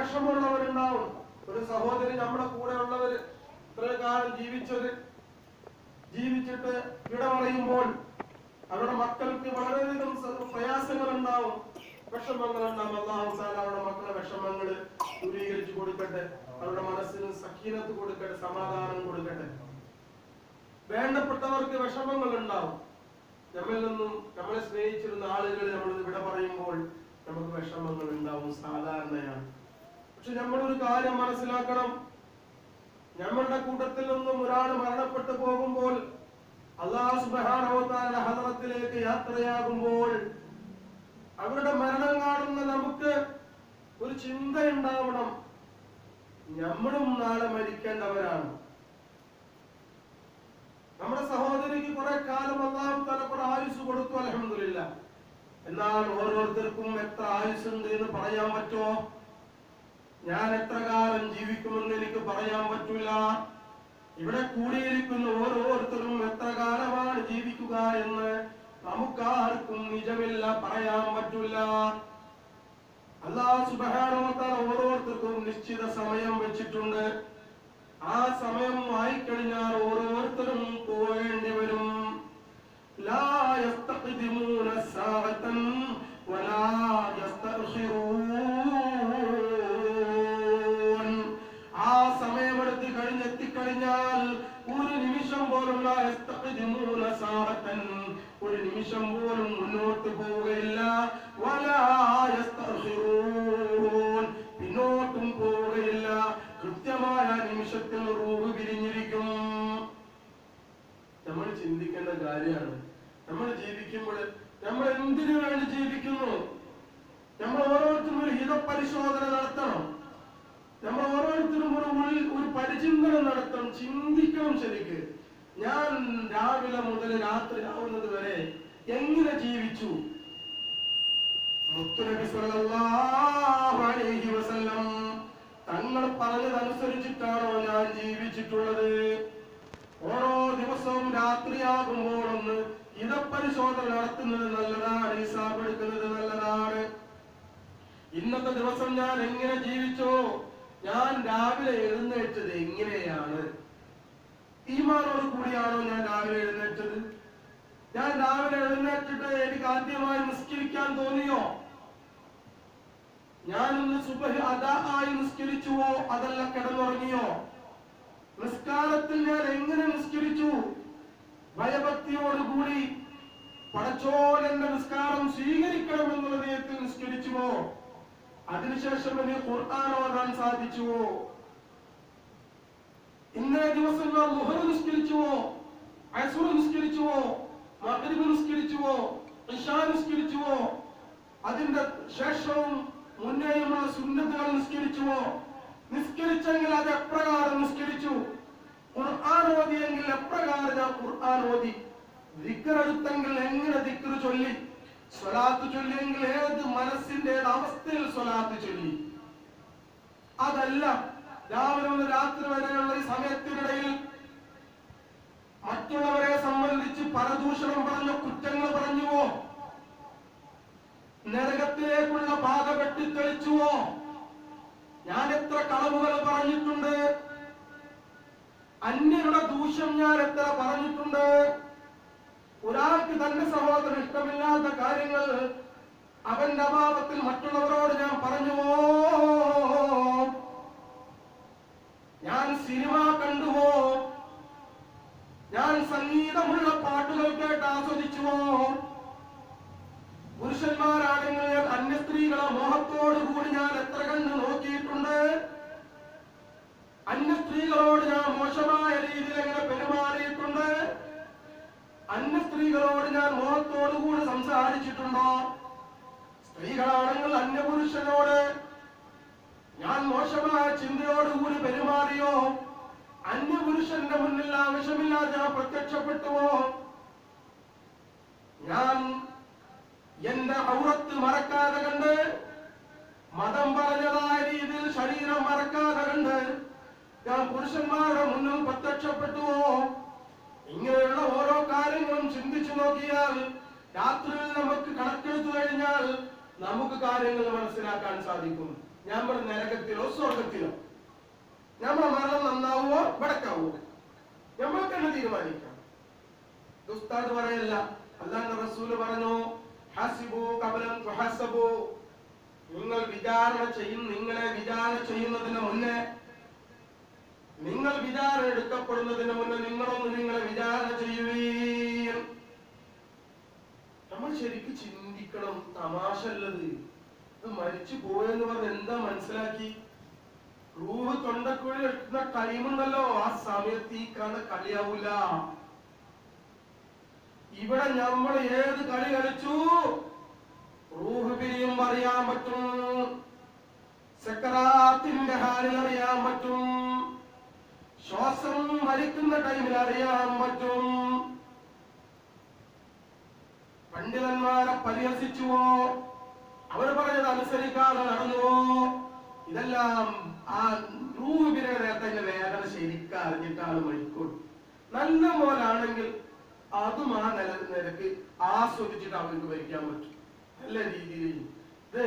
വിഷമമുള്ളവരുണ്ടാവും. ഒരു സഹോദരി നമ്മുടെ കൂടെ ഉള്ളവര് ഇത്രയും കാലം ജീവിച്ചിട്ട് വിട പറയുമ്പോൾ അവരുടെ മക്കൾക്ക് വളരെയധികം പ്രയാസങ്ങൾ ഉണ്ടാവും, വിഷമങ്ങൾ ഉണ്ടാവും. അല്ലാഹു തആല അവരുടെ മക്കളുടെ വിഷമങ്ങള് ദൂരീകരിച്ചു കൊടുക്കട്ടെ, അവരുടെ മനസ്സിന് സക്കീനത്ത് കൊടുക്കട്ടെ, സമാധാനം കൊടുക്കട്ടെ. വേണ്ടപ്പെട്ടവർക്ക് വിഷമങ്ങൾ ഉണ്ടാവും. നമ്മിൽ നിന്നും നമ്മളെ സ്നേഹിച്ചിരുന്ന ആളുകൾ നമ്മൾ വിട പറയുമ്പോൾ നമുക്ക് വിഷമങ്ങൾ ഉണ്ടാവും, സാധാരണയാണ്. പക്ഷെ നമ്മളൊരു കാര്യം മനസ്സിലാക്കണം, നമ്മളുടെ കൂട്ടത്തിൽ നിന്നും ഒരാൾ മരണപ്പെട്ടു പോകുമ്പോൾ അല്ലാഹു സുബ്ഹാനഹു വ തആല ഹദ്റത്തിലേക്ക് യാത്രയാകുമ്പോൾ അവരുടെ മരണം കാണുന്ന നമുക്ക് ഒരു ചിന്ത ഉണ്ടാവണം, നമ്മളും നാളെ മരിക്കേണ്ടവരാണ്. നമ്മുടെ സഹോദരിക്ക് കുറെ കാലം അല്ലാഹു തആല കുറെ ആയുസ് കൊടുത്തു, അൽഹംദുലില്ലാഹ്. എന്നാൽ ഓരോരുത്തർക്കും എത്ര ആയുസ്സുണ്ട് എന്ന് പറയാൻ പറ്റുമോ? ഞാൻ എത്ര കാലം ജീവിക്കുമെന്ന് എനിക്ക് പറയാൻ പറ്റൂല. ഇവിടെ കൂടിയിരിക്കുന്ന ഓരോരുത്തരും എത്ര കാലമാണ് ജീവിക്കുക എന്ന് നമുക്കാർക്കും നിജമില്ല, പറയാൻ പറ്റൂല. അല്ലാഹു സുബ്ഹാനഹു വ തആല ഓരോരുത്തർക്കും നിശ്ചിത സമയം വെച്ചിട്ടുണ്ട്. ആ സമയം ആയിക്കഴിഞ്ഞാൽ ഓരോരുത്തരും പോകേണ്ടി വരും. ലാ യസ്തഖ്ദിമൂന സാഅതൻ വലാ യസ്തഅഖിറൂൻ. ആ സമയമെടുത്ത് എത്തിക്കഴിഞ്ഞാൽ ഒരു നിമിഷം പോലും ലാ യസ്തഖ്ദിമൂന സാഅതൻ, ഒരു നിമിഷം പോലും മുന്നോട്ട് പോവുകയില്ല. വലാ യസ്തഅഖിറൂൻ, പിന്നോട്ടും പോവുകയില്ല. കൃത്യമായ നിമിഷത്തിൽ റൂഹ് പിരിഞ്ഞിരിക്കും. നമ്മൾ ചിന്തിക്കേണ്ട കാര്യമാണ്, നമ്മൾ ജീവിക്കുമ്പോൾ നമ്മൾ എന്തിനു വേണ്ടി ജീവിക്കുന്നു? നമ്മൾ ഓരോരുത്തരും ഒരു ഹിതപരിശോധന നടത്തണം. നമ്മൾ ഓരോരുത്തരും ഒരു പരിചിന്തനം നടത്തണം, ചിന്തിക്കണം ശരിക്ക്. ഞാൻ രാവിലെ മുതൽ രാത്രി ആവുന്നത് വരെ എങ്ങനെ ജീവിച്ചു? മുത്തുനബി സ്വല്ലല്ലാഹു അലൈഹി വസല്ലം തങ്ങൾ പറഞ്ഞതനുസരിച്ചിട്ടാണോ ഞാൻ ജീവിച്ചിട്ടുള്ളത്? ഓരോ ദിവസവും രാത്രിയാകുമ്പോൾ ഒന്ന് ഹിതപരിശോധന നടത്തുന്നത് നല്ലതാണ്, ഹിസാബ് എടുക്കുന്നത് നല്ലതാണ്. ഇന്നത്തെ ദിവസം ഞാൻ എങ്ങനെ ജീവിച്ചോ, ഞാൻ രാവിലെ എഴുന്നേറ്റത് എങ്ങനെയാണ്? ഈമാനോട് കൂടിയാണോ ഞാൻ രാവിലെ എഴുന്നേറ്റത്? ഞാൻ രാവിലെ എഴുന്നേറ്റിട്ട് എനിക്ക് ആദ്യമായി നിസ്കരിക്കാൻ തോന്നിയോ? ഞാനൊന്ന് സുബ്ഹ് അദാ ആയി നിസ്കരിച്ചുവോ, അതല്ല കിടന്നുറങ്ങിയോ? നിസ്കാരത്തിൽ ഞാൻ എങ്ങനെ നിസ്കരിച്ചു? ഭയഭക്തിയോടുകൂടി പടച്ചോൻ എന്റെ നിസ്കാരം സ്വീകരിക്കണമെന്നുള്ള നിയത്തിൽ നിസ്കരിച്ചുവോ? അതിനുശേഷം എനിക്ക് ഖുർആൻ ഓതാൻ സാധിച്ചുവോ? ഇന്നേ ദിവസം ഞാൻ ളുഹർ നിസ്കരിച്ചുവോ, അസ്ർ നിസ്കരിച്ചുവോ, മഗ്രിബ് നിസ്കരിച്ചുവോ, ഇശാ നിസ്കരിച്ചുവോ, അതിന്റെ ശേഷവും മുന്നേയുമുള്ള സുന്നത്തുകൾ നിസ്കരിച്ചുവോ? നിസ്കരിച്ചെങ്കിൽ അത് എപ്രകാരം നിസ്കരിച്ചു? ഖുർആൻ ഓതിയെങ്കിൽ എപ്രകാരം ഞാൻ ഖുർആൻ ഓതി? ദിക്ർ എടുത്തെങ്കിൽ എങ്ങനെ ദിക്ർ ചൊല്ലി? സ്വലാത്ത് ചൊല്ലിയെങ്കിൽ ഏത് മനസ്സിന്റെ അവസ്ഥയിൽ സ്വലാത്ത് ചൊല്ലി? അതല്ല, രാവിലെ മുതൽ രാത്രി വരെയുള്ള ഈ സമയത്തിനിടയിൽ മറ്റുള്ളവരെ സംബന്ധിച്ച് പരദൂഷണം പറഞ്ഞ കുറ്റങ്ങൾ പറഞ്ഞുവോ? നരകത്തിലേക്കുള്ള പാത വെട്ടിത്തെളിച്ചുവോ? ഞാൻ എത്ര കളവുകൾ പറഞ്ഞിട്ടുണ്ട്, അന്യരുടെ ദൂഷ്യം ഞാൻ എത്ര പറഞ്ഞിട്ടുണ്ട്. ഒരാൾക്ക് തന്റെ സഹോദരൻ ഇഷ്ടമില്ലാത്ത കാര്യങ്ങൾ അവന്റെ അഭാവത്തിൽ മറ്റുള്ളവരോട് ഞാൻ പറഞ്ഞുവോ? ഞാൻ സിനിമ കണ്ടുവോ? ഞാൻ സംഗീതമുള്ള പാട്ടുകൾ കേട്ട് ആസ്വദിച്ചുവോ? പുരുഷന്മാരാണെങ്കിൽ അന്യ സ്ത്രീകളെ മോഹത്തോടുകൂടി ഞാൻ എത്ര കണ്ട് നോക്കിയിട്ടുണ്ട്. അന്യ സ്ത്രീകളോട് ഞാൻ മോശമായ രീതിയിൽ എങ്ങനെ പെരുമാറിയിട്ടുണ്ട്. അന്യ സ്ത്രീകളോട് ഞാൻ മോഹത്തോടുകൂടി സംസാരിച്ചിട്ടുണ്ടോ? സ്ത്രീകളാണെങ്കിൽ അന്യപുരുഷനോട് ഞാൻ മോശമായ ചിന്തയോടുകൂടി പെരുമാറിയോ? അന്യപുരുഷന്റെ മുന്നിൽ ആവശ്യമില്ലാതെ ഞാൻ പ്രത്യക്ഷപ്പെട്ടുവോ? ഞാൻ എന്റെ ഔറത്ത് മറക്കാതെ കണ്ട്, മതം പറഞ്ഞതായ രീതിയിൽ ശരീരം മറക്കാതെ കണ്ട് ഞാൻ പുരുഷന്മാരുടെ മുന്നിൽ പ്രത്യക്ഷപ്പെട്ടുവോ? ഇങ്ങനെയുള്ള ഓരോ കാര്യങ്ങളും ചിന്തിച്ചു നോക്കിയാൽ രാത്രിയിൽ നമുക്ക് കണക്കെടുത്തു കഴിഞ്ഞാൽ നമുക്ക് കാര്യങ്ങൾ മനസ്സിലാക്കാൻ സാധിക്കും. നമ്മൾ നരകത്തിലോ സ്വർഗത്തിലോ? നമ്മളെ മരണം നന്നാവോ വടക്കാവോ? നമ്മൾക്ക് തന്നെ തീരുമാനിക്കാം. ഉസ്താദ് പറയല്ല, അല്ലാഹുവിന്റെ റസൂല് പറഞ്ഞു, ഹസിബു ഖബലൻ തുഹസബു. നിങ്ങളെ വിചാരണ ചെയ്യുന്നതിന് മുന്നേ, നിങ്ങൾ വിചാരണ എടുക്കപ്പെടുന്നതിന് മുന്നേ നിങ്ങളൊന്ന് നിങ്ങളെ വിചാരണ ചെയ്യുവീൻ. നമ്മൾ ശരിക്കും ചിന്തിക്കണം. തമാശല്ലത്. ഇത് മരിച്ചു പോയെന്ന് പറഞ്ഞ് എന്താ മനസ്സിലാക്കി? റൂഹ് തൊണ്ടക്കുഴി എത്തുന്ന ടൈമുണ്ടല്ലോ, ആ സമയത്ത് ഈ കളിയാവൂല. ഇവിടെ നമ്മൾ ഏത് കളി കളിച്ചു റൂഹ് പിരിയും അറിയാൻ പറ്റും, സക്കറാത്തിന്റെ ഹാലിൽ അറിയാൻ പറ്റും, ശ്വാസം വലിക്കുന്ന ടൈമിൽ അറിയാൻ പറ്റും. പണ്ഡിതന്മാരെ പരിഹസിച്ചുവോ, അവർ പറഞ്ഞത് അനുസരിക്കാതെ നടന്നുവോ, ഇതെല്ലാം ആ റൂഹ് പിരിയുടെ നേരത്തെ വേദന ശരിക്കും അറിഞ്ഞിട്ടാണ് മരിക്കുള്ളൂ. നല്ല പോലാണെങ്കിൽ അതും ആ നിലക്ക് ആസ്വദിച്ചിട്ട് അവർക്ക് ഭരിക്കാൻ പറ്റും. നല്ല രീതിയിൽ ഇത്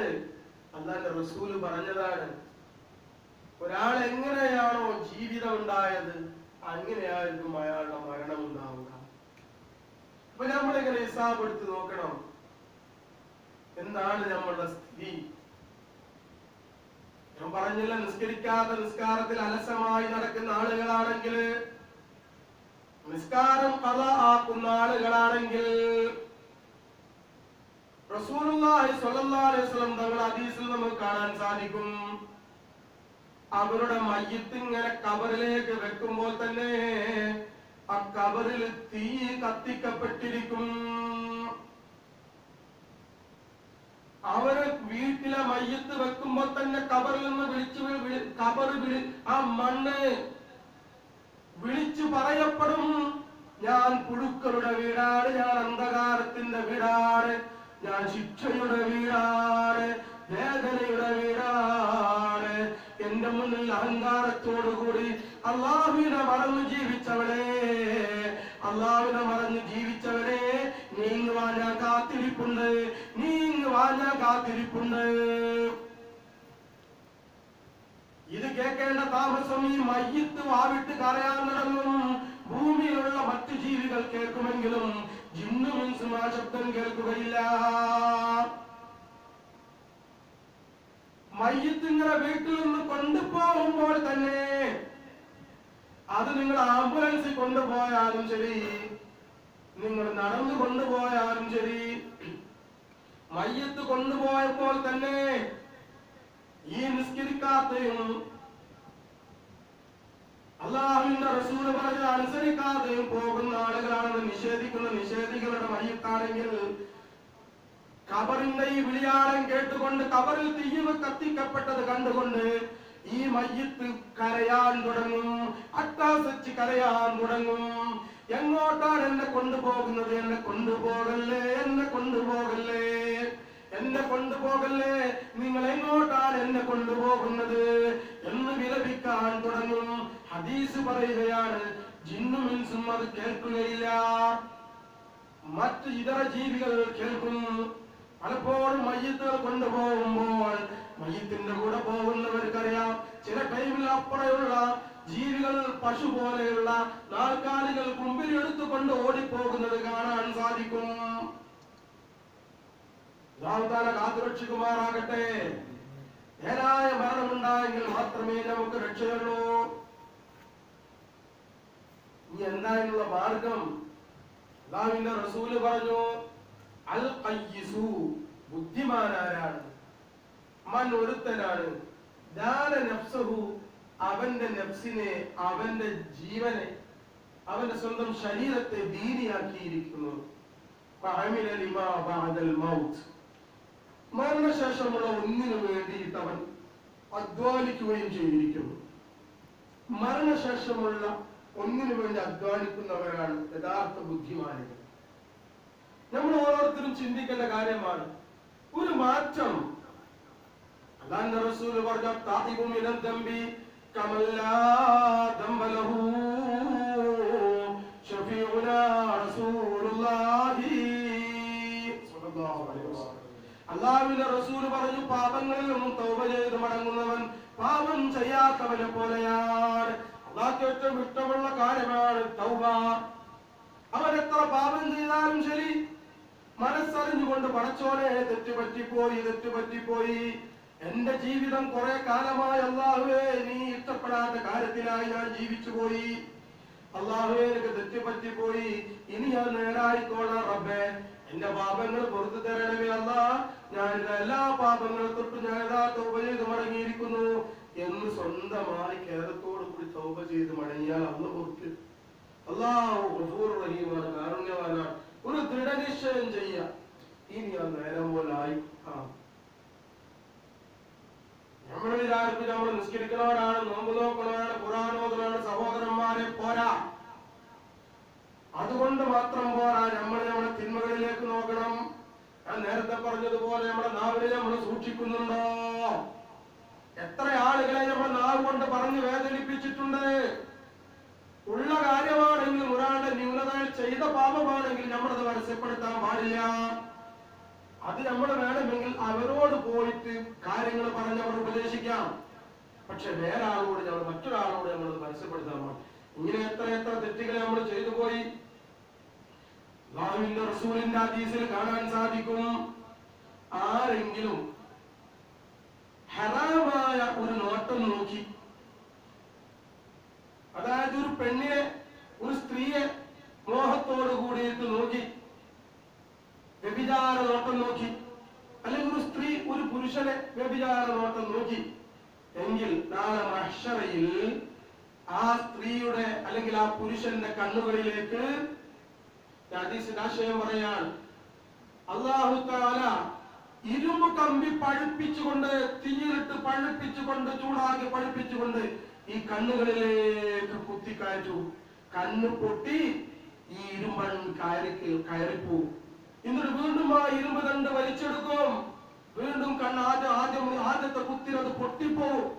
അല്ലാഹുവിന്റെ റസൂല് പറഞ്ഞതാണ്. ഒരാൾ എങ്ങനെയാണോ ജീവിതം ഉണ്ടായത് അങ്ങനെയായിരിക്കും അയാളുടെ മരണം ഉണ്ടാവുക. അപ്പൊ നമ്മളിങ്ങനെ ഹിസാബ് എടുത്ത് നോക്കണം, എന്താണ് നമ്മളുടെ സ്ഥിതി. ഞാൻ പറഞ്ഞില്ല, നിസ്കാരത്തിൽ അലസമായി നടക്കുന്ന ആളുകളാണെങ്കിൽ, നിസ്കാരം ഖളാ ആക്കുന്ന ആളുകളാണെങ്കിൽ, റസൂലുള്ളാഹി സ്വല്ലല്ലാഹു അലൈഹി വസല്ലം തങ്ങളുടെ ഹദീസിൽ നമുക്ക് കാണാൻ സാധിക്കും, അവരുടെ മയ്യിത്ത് ഇങ്ങനെ ഖബറിലേക്ക് വെക്കുമ്പോൾ തന്നെ ആ ഖബറിൽ തീ കത്തിക്കപ്പെട്ടിരിക്കും. അവര് വീട്ടിലെ മയ്യിത്ത് വെക്കുമ്പോൾ തന്നെ ഖബറിൽ നിന്ന് ആ മണ്ണ് വിളിച്ചു പറയപ്പെടും, ഞാൻ പുഴുക്കളുടെ വീടാണ്, ഞാൻ അന്ധകാരത്തിന്റെ വീടാണ്, ഞാൻ ശിക്ഷയുടെ വീടാണ്, വേദനയുടെ വീടാണ്. എന്റെ മുന്നിൽ അഹങ്കാരത്തോടുകൂടി അള്ളാഹുവിനെ മറന്നു ജീവിച്ചവളെ, അള്ളാഹുവിനെ മറന്നു ജീവിച്ചവരെ, നീങ്ങുവാൻ ഞാൻ കാത്തിരിപ്പുണ്ട്, നീങ്ങുവാൻ ഞാൻ കാത്തിരിപ്പുണ്ട്. ഇത് കേൾക്കേണ്ട താമസം ഈ മയ്യിത്ത് വാവിട്ട് കരയാൻ നടന്നും ഭൂമിയിലുള്ള മറ്റു ജീവികൾ കേൾക്കുമെങ്കിലും ജിന്നും ഇൻസും ആ ശബ്ദം കേൾക്കുകയില്ല. മയ്യിത്ത് ഇങ്ങനെ വീട്ടിൽ നിന്ന് കൊണ്ടുപോകുമ്പോൾ തന്നെ, അത് നിങ്ങൾ ആംബുലൻസിൽ കൊണ്ടുപോയാലും ശരി, നിങ്ങൾ നടന്നു കൊണ്ടുപോയാലും ശരി, മയ്യിത്ത് കൊണ്ടുപോയപ്പോൾ തന്നെ ഈ നിസ്കരിക്കാതെയും അല്ലാഹുവിന്റെ റസൂൽ പറഞ്ഞത് അനുസരിക്കാതെയും പോകുന്ന ആളുകളാണെന്ന് നിഷേധിക്കുന്ന നിഷേധികളുടെ മയ്യിത്താണെങ്കിൽ, ഖബറിന്റെ ഈ വിളിയാളം കേട്ടുകൊണ്ട്, ഖബറിൽ തീയ് കത്തിക്കപ്പെട്ടത് കണ്ടുകൊണ്ട് ഈ മയ്യിത്ത് കരയാൻ തുടങ്ങും, അട്ടഹസിച്ച് കരയാൻ തുടങ്ങും. എങ്ങോട്ടാണ് എന്നെ കൊണ്ടുപോകുന്നത്? എന്നെ കൊണ്ടുപോകല്ലേ, എന്നെ കൊണ്ടുപോകല്ലേ, എന്നെ കൊണ്ടുപോകല്ലേ, നിങ്ങൾ എങ്ങോട്ടാണ് എന്നെ കൊണ്ടുപോകുന്നത് എന്ന് വിലപിക്കാൻ തുടങ്ങും. ഹദീസ് പറയുകയാണ്, ജിന്നും ഇൻസും അത് കേൾക്കുകയില്ല, മറ്റ് ഇതര ജീവികൾ കേൾക്കും. പലപ്പോഴും മയ്യിത്തുകൾ കൊണ്ടുപോകുമ്പോൾ മയ്യിത്തിന്റെ കൂടെ പോകുന്നവർക്കറിയാം, ചില ടൈമിൽ അപ്പുറയുള്ള ജീവികൾ, പശു പോലെയുള്ള നാൽക്കാലികൾ കുമ്പിൽ എടുത്തുകൊണ്ട് ഓടിപ്പോകുന്നത് കാണാൻ സാധിക്കും. കാത്തുരക്ഷിക്കുമാറാകട്ടെ. നേരായ മരണമുണ്ടായെങ്കിൽ മാത്രമേ നമുക്ക് രക്ഷയുള്ളൂ. ഇനി എന്തായുള്ള മാർഗം? അല്ലാഹുവിന്റെ റസൂല് പറഞ്ഞു, അൽ ഖയ്യിസു, ബുദ്ധിമാനാരാണ്, മൻ ഒരുത്തനാണ്, ദാന നഫ്സഹു, അവന്റെ നഫ്സിനെ, അവന്റെ ജീവനെ, അവന്റെ സ്വന്തം ശരീരത്തെ ദീനിയാക്കിയിരിക്കുന്നു. ഫഅമില ലിമാ ബഅദൽ മൗത്ത്, മരണശേഷമുള്ള ഒന്നിനു വേണ്ടിയിട്ട് അവൻ അധ്വാനിക്കുകയും ചെയ്തിരിക്കുന്നു. മരണശേഷമുള്ള ഒന്നിനു വേണ്ടി അധ്വാനിക്കുന്നവരാണ് യഥാർത്ഥ ബുദ്ധിമാനുകൾ. നമ്മൾ ഓരോരുത്തരും ചിന്തിക്കേണ്ട കാര്യമാണ് ഒരു മാറ്റം. അല്ലാഹുവിന്റെ റസൂൽ പറഞ്ഞു, താഇബു മിനൽ ദംബി കമല്ലാ ദംബ ലഹു ഷഫീഉനാ റസൂലുള്ളാഹി സ്വല്ലല്ലാഹു അലൈഹി വസല്ലം. അല്ലാഹുവിന്റെ റസൂൽ പറഞ്ഞു, പാപങ്ങളിൽ നിന്നും തൗബ ചെയ്ത് മടങ്ങുന്നവൻ പാപം ചെയ്യാത്തവനെ പോലെയാണ്. അല്ലാഹുവിന് ഏറ്റവും ഇഷ്ടമുള്ള കാര്യമാണ് തൗബ. അവൻ എത്ര പാപം ചെയ്താലും ശരി, മനസ്സറിഞ്ഞുകൊണ്ട് പടച്ചോനെ തെറ്റുപറ്റിപ്പോയി, എന്റെ ജീവിതം കുറെ കാലമായി അല്ലാഹുവേ നീ ഇഷ്ടപ്പെടാത്ത കാര്യത്തിനായി ഞാൻ ജീവിച്ചു പോയി, അല്ലാഹുവേ എനിക്ക് തെറ്റുപറ്റിപ്പോയി, ഇനി ഞാൻ നേരായിക്കോളാം റബ്ബേ, എന്റെ പാപങ്ങൾ പുറത്തു തരണമേ അല്ലാ, ഞാൻ എല്ലാ പാപങ്ങൾ തൊട്ട് ഞാൻ തൗബ ചെയ്ത് മടങ്ങിയിരിക്കുന്നു എന്ന് സ്വന്തമായി ഖേദത്തോടു കൂടി തൗബ ചെയ്ത് മടങ്ങിയാൽ അന്ന് പുറത്ത് അല്ലാഹു ഗഫൂർ റഹീമാണ്, കാരുണ്യവാനാണ്. ഒരു ദൃഢനിശ്ചയം ചെയ്യുക, ഇനി ഞാൻ നേരം പോലായി. നമ്മൾ വിചാരിച്ചു നമ്മൾ നിസ്കരിക്കുന്നവരാണ്, നോമ്പ് നോക്കുന്നവരാണ്, ഖുർആൻ ഓതുന്നവരാണ്, സഹോദരന്മാരെ പോരാ. അതുകൊണ്ട് മാത്രം പോരാ, നമ്മുടെ തിന്മകളിലേക്ക് നോക്കണം. ഞാൻ നേരത്തെ പറഞ്ഞതുപോലെ നമ്മുടെ നാവിനെ നമ്മൾ സൂക്ഷിക്കുന്നുണ്ടോ? എത്ര ആളുകളെ നമ്മൾ നാവ് കൊണ്ട് പറഞ്ഞ് വേദനിപ്പിച്ചിട്ടുണ്ട്. ഉള്ള കാര്യമാണെങ്കിലും ഒരാളുടെ ന്യൂനതകൾ ചെയ്ത പാപമാണെങ്കിൽ നമ്മളത് പരസ്യപ്പെടുത്താൻ പാടില്ല. അത് നമ്മൾ വേണമെങ്കിൽ അവരോട് പോയിട്ട് കാര്യങ്ങൾ പറഞ്ഞ് അവർ ഉപദേശിക്കാം. പക്ഷെ വേറെ ആളോട് മറ്റൊരാളോട് നമ്മൾ പരസ്യപ്പെടുത്താൻ പാടില്ല. ഇങ്ങനെ എത്ര തെറ്റുകൾ നമ്മൾ ചെയ്തു പോയി. അല്ലാഹുവിന്റെ റസൂലിന്റെ ഹദീസിൽ കാണാൻ സാധിക്കും, ആരെങ്കിലും ഹറാമായ ഒരു നോട്ടം നോക്കി, അതായത് ഒരു പെണ്ണിനെ, ഒരു സ്ത്രീയെ മോഹത്തോട് കൂടിയിട്ട് നോക്കി, വ്യഭിചാര നോട്ടം നോക്കി, അല്ലെങ്കിൽ ഒരു സ്ത്രീ ഒരു പുരുഷനെ വ്യഭിചാര നോട്ടം നോക്കി എങ്കിൽ നാളെ മഹ്ശറയിൽ ആ സ്ത്രീയുടെ അല്ലെങ്കിൽ ആ പുരുഷന്റെ കണ്ണുകളിലേക്ക് ഹദീസിന്റെ ആശയം പറയാൻ അല്ലാഹു തആല ഇരുമ്പ് കമ്പി പഴുപ്പിച്ചുകൊണ്ട്, തീയിലിട്ട് പഴുപ്പിച്ചുകൊണ്ട്, ചൂടാക്കി പഴുപ്പിച്ചുകൊണ്ട് ഈ കണ്ണുകളിലേക്ക് കുത്തിക്കയറ്റു. കണ്ണ് പൊട്ടി ഈ ഇരുമ്പൻ കയറിപ്പോവും. എന്നിട്ട് വീണ്ടും ആ ഇരുമ്പ് തണ്ട് വലിച്ചെടുക്കും. വീണ്ടും കണ്ണ് ആദ്യത്തെ കുത്തിനത് പൊട്ടിപ്പോവും.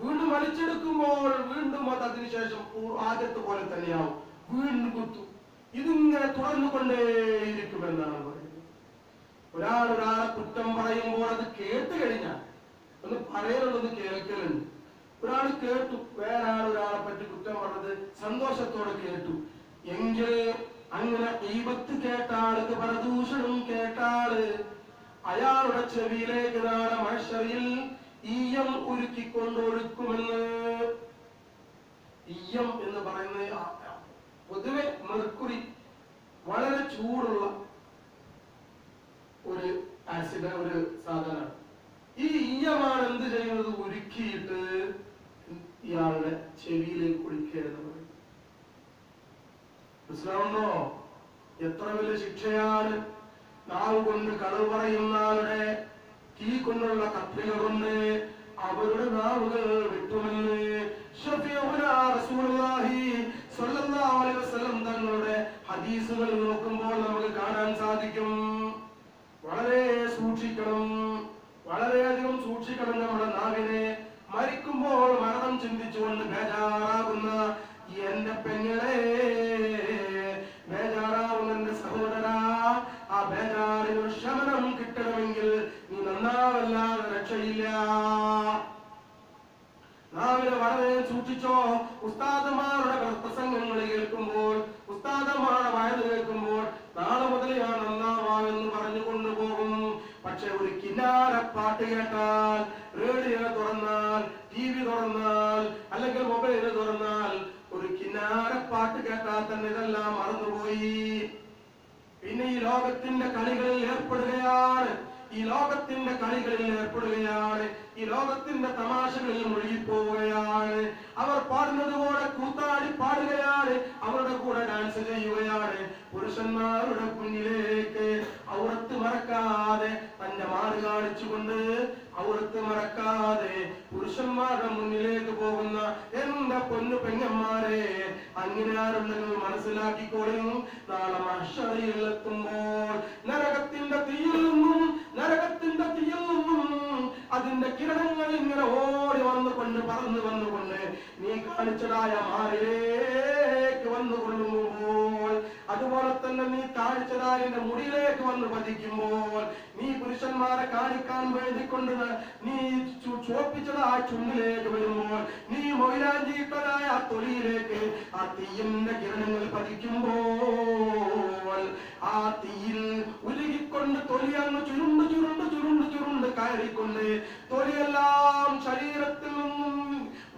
വീണ്ടും വലിച്ചെടുക്കുമ്പോൾ വീണ്ടും അത് അതിനുശേഷം ആദ്യത്തെ പോലെ തന്നെയാവും. വീണ്ടും കുത്തും. ഇതിങ്ങനെ തുടർന്നുകൊണ്ടേയിരിക്കുമെന്നാണ് പറയുന്നത്. ഒരാളെ കുറ്റം പറയുമ്പോൾ അത് കേട്ട് കഴിഞ്ഞാൽ ഒന്ന് പറയാനുള്ളത് കേൾക്കലുണ്ട്. ഒരാൾ കേട്ടു, വേറെ ഒരാളെ പറ്റി കുറ്റം പറഞ്ഞത് സന്തോഷത്തോടെ കേട്ടു എങ്കിൽ അങ്ങനെ ഈബത്ത് കേട്ടാൾക്ക്, പരദൂഷണം കേട്ടാള്, അയാളുടെ ചെവിയിലേക്ക് നാളെ മഹ്ശറിൽ ഈയം ഉരുക്കിക്കൊണ്ടൊഴുക്കുമെന്ന്. ഈയം എന്ന് പറയുന്നത് പൊതുവെ മെർക്കുറി, വളരെ ചൂടുള്ള ഒരു ആസിഡ്, ഒരു സാധനമാണ്. ഈ ഈയമാണ് എന്ത് ചെയ്യുന്നത്? ഉരുക്കിയിട്ട് ഇയാളുടെ ചെവിയിലേക്ക് ഒഴിക്കുകയെന്ന് പറയും. മനസ്സിലാവുന്നോ? എത്ര വലിയ ശിക്ഷയാണ്! നാവ് കൊണ്ട് കളവ് പറയുന്ന ആളുടെ തീ കൊണ്ടുള്ള കത്രിക കൊണ്ട് അവരുടെ നാവുകൾ വിട്ടുമെന്ന് തങ്ങളുടെ ഹദീസുകൾ നോക്കുമ്പോൾ നമുക്ക് കാണാൻ സാധിക്കും. വളരെ സൂക്ഷിക്കണം, വളരെയധികം സൂക്ഷിക്കണം നമ്മുടെ നാവിനെ. മരിക്കുമ്പോൾ മരണം ചിന്തിച്ചുകൊണ്ട് ബേജാറാകുന്ന എന്റെ പെങ്ങളെ, ബേജാറാവുന്ന എന്റെ സഹോദരാ, ആ ബേജാറിന് ശമനം കിട്ടണമെങ്കിൽ നീ നന്നാവല്ലാതെ രക്ഷയില്ല. നാവിനെ വളരെ സൂക്ഷിച്ചോ. ഉസ്താദന്മാരുടെ പ്രസംഗങ്ങൾ കേൾക്കുമ്പോൾ, ഉസ്താദന്മാരുടെ വയത് കേൾക്കുമ്പോൾ നാളെ മുതൽ ഞാൻ നന്നാവാമെന്ന് പറഞ്ഞു കൊണ്ടുപോകും. പക്ഷെ ഒരു കിന്നാരപ്പാട്ട് കേട്ടാൽ, റേഡിയോ തുറന്നാൽ, TV തുറന്നാൽ, അല്ലെങ്കിൽ മൊബൈൽ തുറന്നാൽ ഒരു കിന്നാരപ്പാട്ട് കേട്ടാൽ തന്നെ ഇതെല്ലാം മറന്നുപോയി. പിന്നെ ഈ ലോകത്തിന്റെ കളികളിൽ ഏർപ്പെടുകയാണ്, ഈ ലോകത്തിന്റെ തമാശകളിൽ മുഴുകിപ്പോവുകയാണ്. അവർ പാടുന്നത് പോലെ കൂത്താടി പാടുകയാണ്, അവരുടെ കൂടെ ഡാൻസ് ചെയ്യുകയാണ്. പുരുഷന്മാരുടെ മുന്നിലേക്ക് ഔറത്ത് മറക്കാതെ, തന്റെ മാറ് കാണിച്ചുകൊണ്ട് ഔറത്ത് മറക്കാതെ പുരുഷന്മാരുടെ മുന്നിലേക്ക് പോകുന്ന എന്റെ പൊന്നു പെങ്ങന്മാരെ, അങ്ങനെ ആരുണ്ടെങ്കിൽ മനസ്സിലാക്കിക്കോളും, നാളെ മഹ്ശറിൽ എത്തുമ്പോൾ നരകത്തിന്റെ തീയിൽ നിന്നും അതിന്റെ കിരണങ്ങൾ ഇങ്ങനെ ഓടി വന്നുകൊണ്ട്, പറന്നു വന്നുകൊണ്ട് നീ കാണിച്ചതായ മാറിലേക്ക് വന്നുകൊള്ളുമ്പോൾ അതുപോലെ തന്നെ നീ താഴ്ചതാലിന്റെ മുടിയിലേക്ക് വന്ന് പതിക്കുമ്പോൾ, നീ പുരുഷന്മാരെ കാണിക്കാൻ വേണ്ടിക്കൊണ്ട് നീ ചോപ്പിച്ചതായ ചുണ്ടിലേക്ക് വരുമ്പോൾ, നീ മൊയിലാഞ്ചിയിട്ടതായ ആ തൊലിയിലേക്ക് ആ തീയിന്റെ കിരണങ്ങൾ പതിക്കുമ്പോൾ, ആ തീയിൽ ഉരുകിക്കൊണ്ട് തൊലി അങ്ങ് ചുരുണ്ട് ചുരുണ്ട് ചുരുണ്ട് ചുരുണ്ട് കയറിക്കൊണ്ട് തൊലിയെല്ലാം ശരീരത്തിൽ നിന്നും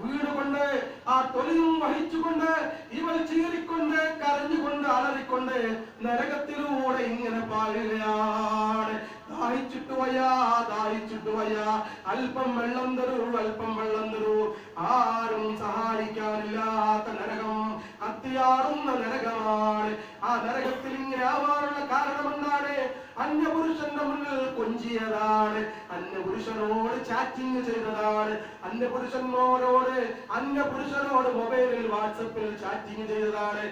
വീടുകൊണ്ട് ആ തൊലിയും വഹിച്ചുകൊണ്ട് ഇവൾ ചീറിക്കൊണ്ട് കരഞ്ഞുകൊണ്ട് അലറിക്കൊണ്ട് നരകത്തിലൂടെ ഇങ്ങനെ പാഴുകയാണ്. ദാഹിച്ചിട്ട് വയ്യാ, ദാഹിച്ചിട്ട് വയ്യാ, അല്പം വെള്ളം തരൂ, അല്പം വെള്ളം തരൂ. ആരും സഹായിക്കാനില്ലാത്ത നരകം, കത്തിയാടുന്ന നരകമാണ്. ആ നരകത്തിൽ ഇങ്ങനെ ആവാനുള്ള കാരണം എന്താണ്? അന്യപുരുഷന്റെ മുന്നിൽ കൊഞ്ചിയതാണ്, അന്യപുരുഷനോട് ചാറ്റിംഗ് ചെയ്തതാണ്, അന്യപുരുഷനോട് മൊബൈലിൽ വാട്സപ്പിൽ ചാറ്റിംഗ് ചെയ്തതാണ്,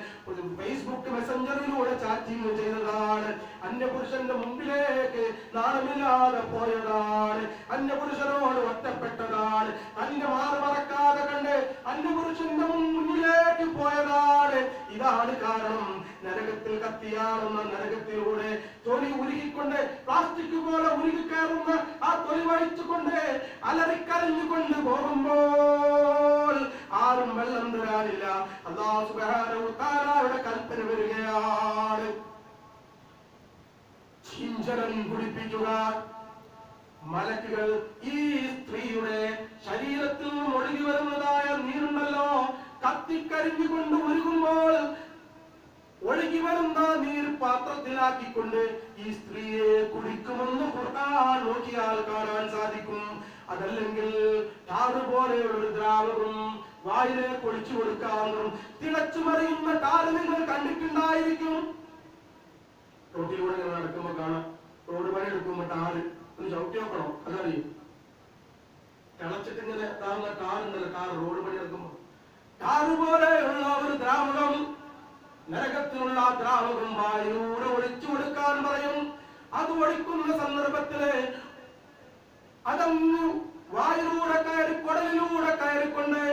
ഫേസ്ബുക്ക് മെസ്സഞ്ചറിലൂടെ ചാറ്റിംഗ് ചെയ്തതാണ്, അന്യപുരുഷന്റെ മുമ്പിലേക്ക് നാണമില്ലാതെ പോയതാണ്, അന്യപുരുഷനോട് ഒറ്റപ്പെട്ടതാണ്, അന്യ മാറി മറക്കാതെ കണ്ട് അന്യപുരുഷന്റെ മുന്നിലേക്ക് പോയതാണ്. ഇതാണ് കാരണം. നരകത്തിൽ കത്തിയാറുന്ന നരകത്തിലൂടെ തൊലി ഉരുകിക്കൊണ്ട് പ്ലാസ്റ്റിക് പോലെ ഉരുകി കയറുന്ന ആ തൊലി വഹിച്ചുകൊണ്ട് അലറിക്കരഞ്ഞുകൊണ്ട് പോകുമ്പോൾ ആരും വെള്ളം തരാനില്ല. അല്ലാഹു സുബ്ഹാനഹു വ തആലയുടെ കൽപ്പന വരികയാണ്, ചിഞ്ചരം കുടിപ്പിക്കുക. മലക്കുകൾ ഈ സ്ത്രീയുടെ ശരീരത്തിൽ നിന്നും ഒഴുകി വരുന്നതായ നീരുണ്ടല്ലോ, കത്തിക്കരിഞ്ഞുകൊണ്ട് ഒഴുകുമ്പോൾ ഒഴുകി വരുന്ന നീർ പാത്രത്തിലാക്കിക്കൊണ്ട് ഈ സ്ത്രീയെ കുടിക്കുമെന്ന് ഖുർആൻ നോക്കിയാൽ കാണാൻ സാധിക്കും. അതല്ലെങ്കിൽ ടാറ് പോലെയുള്ള ഒരു ദ്രാവകം വായിലേക്ക് ഒഴിച്ചു കൊടുക്കാവുന്നതും തിളച്ചു മറിയുന്ന ടാറ് നിങ്ങൾ കണ്ടിട്ടുണ്ടായിരിക്കും. റോട്ടിലൂടെ ഇങ്ങനെ നടക്കുമ്പോ കാണാം, റോഡ് പണി എടുക്കുമ്പോ ടാറ് ഒന്ന് ചവിട്ടി നോക്കണം, അതറിയും. തിളച്ചിട്ട് ഇങ്ങനെ താങ്ങുന്ന ടാറുണ്ടല്ലോ, ടാറ് റോഡ് പണി എടുക്കുമ്പോ ടാറ് പോലെയുള്ള ഒരു ദ്രാവകം, നരകത്തിലുള്ള ദ്രാവകം വായിലൂടെ ഒഴിച്ചു കൊടുക്കാൻ പറയും. അത് ഒഴിക്കുന്ന സന്ദർഭത്തില് അതങ്ങ് വായിലൂടെ കയറി കുടലിലൂടെ കയറിക്കൊണ്ട്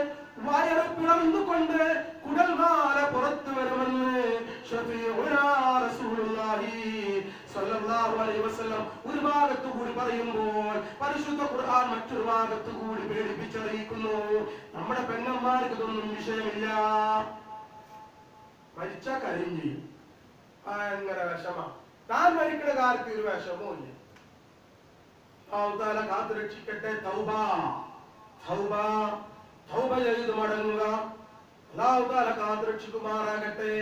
വയറ് പിളർന്നുകൊണ്ട് കുടൽമാല പുറത്തു വരുമെന്ന് ഒരു ഭാഗത്തു കൂടി പറയുമ്പോൾ പരിശുദ്ധ ഖുർആൻ മറ്റൊരു ഭാഗത്തു കൂടി പേടിപ്പിച്ചറിയിക്കുന്നു. നമ്മുടെ പെങ്ങന്മാർക്ക് ഇതൊന്നും വിഷയമില്ല, മരിച്ചാൽ കരയും ചെയ്യും, ഭയങ്കര വിഷമ. താൻ മരിക്കുന്ന കാലത്ത് ഒരു വിഷമവും ഇല്ല. അല്ലാഹു കാത്തു രക്ഷിക്കട്ടെ. തൗബ തൗബ തൗബ ചെയ്ത് മടങ്ങുക. അല്ലാഹു കാത്തു രക്ഷിക്കുമാറാകട്ടെ.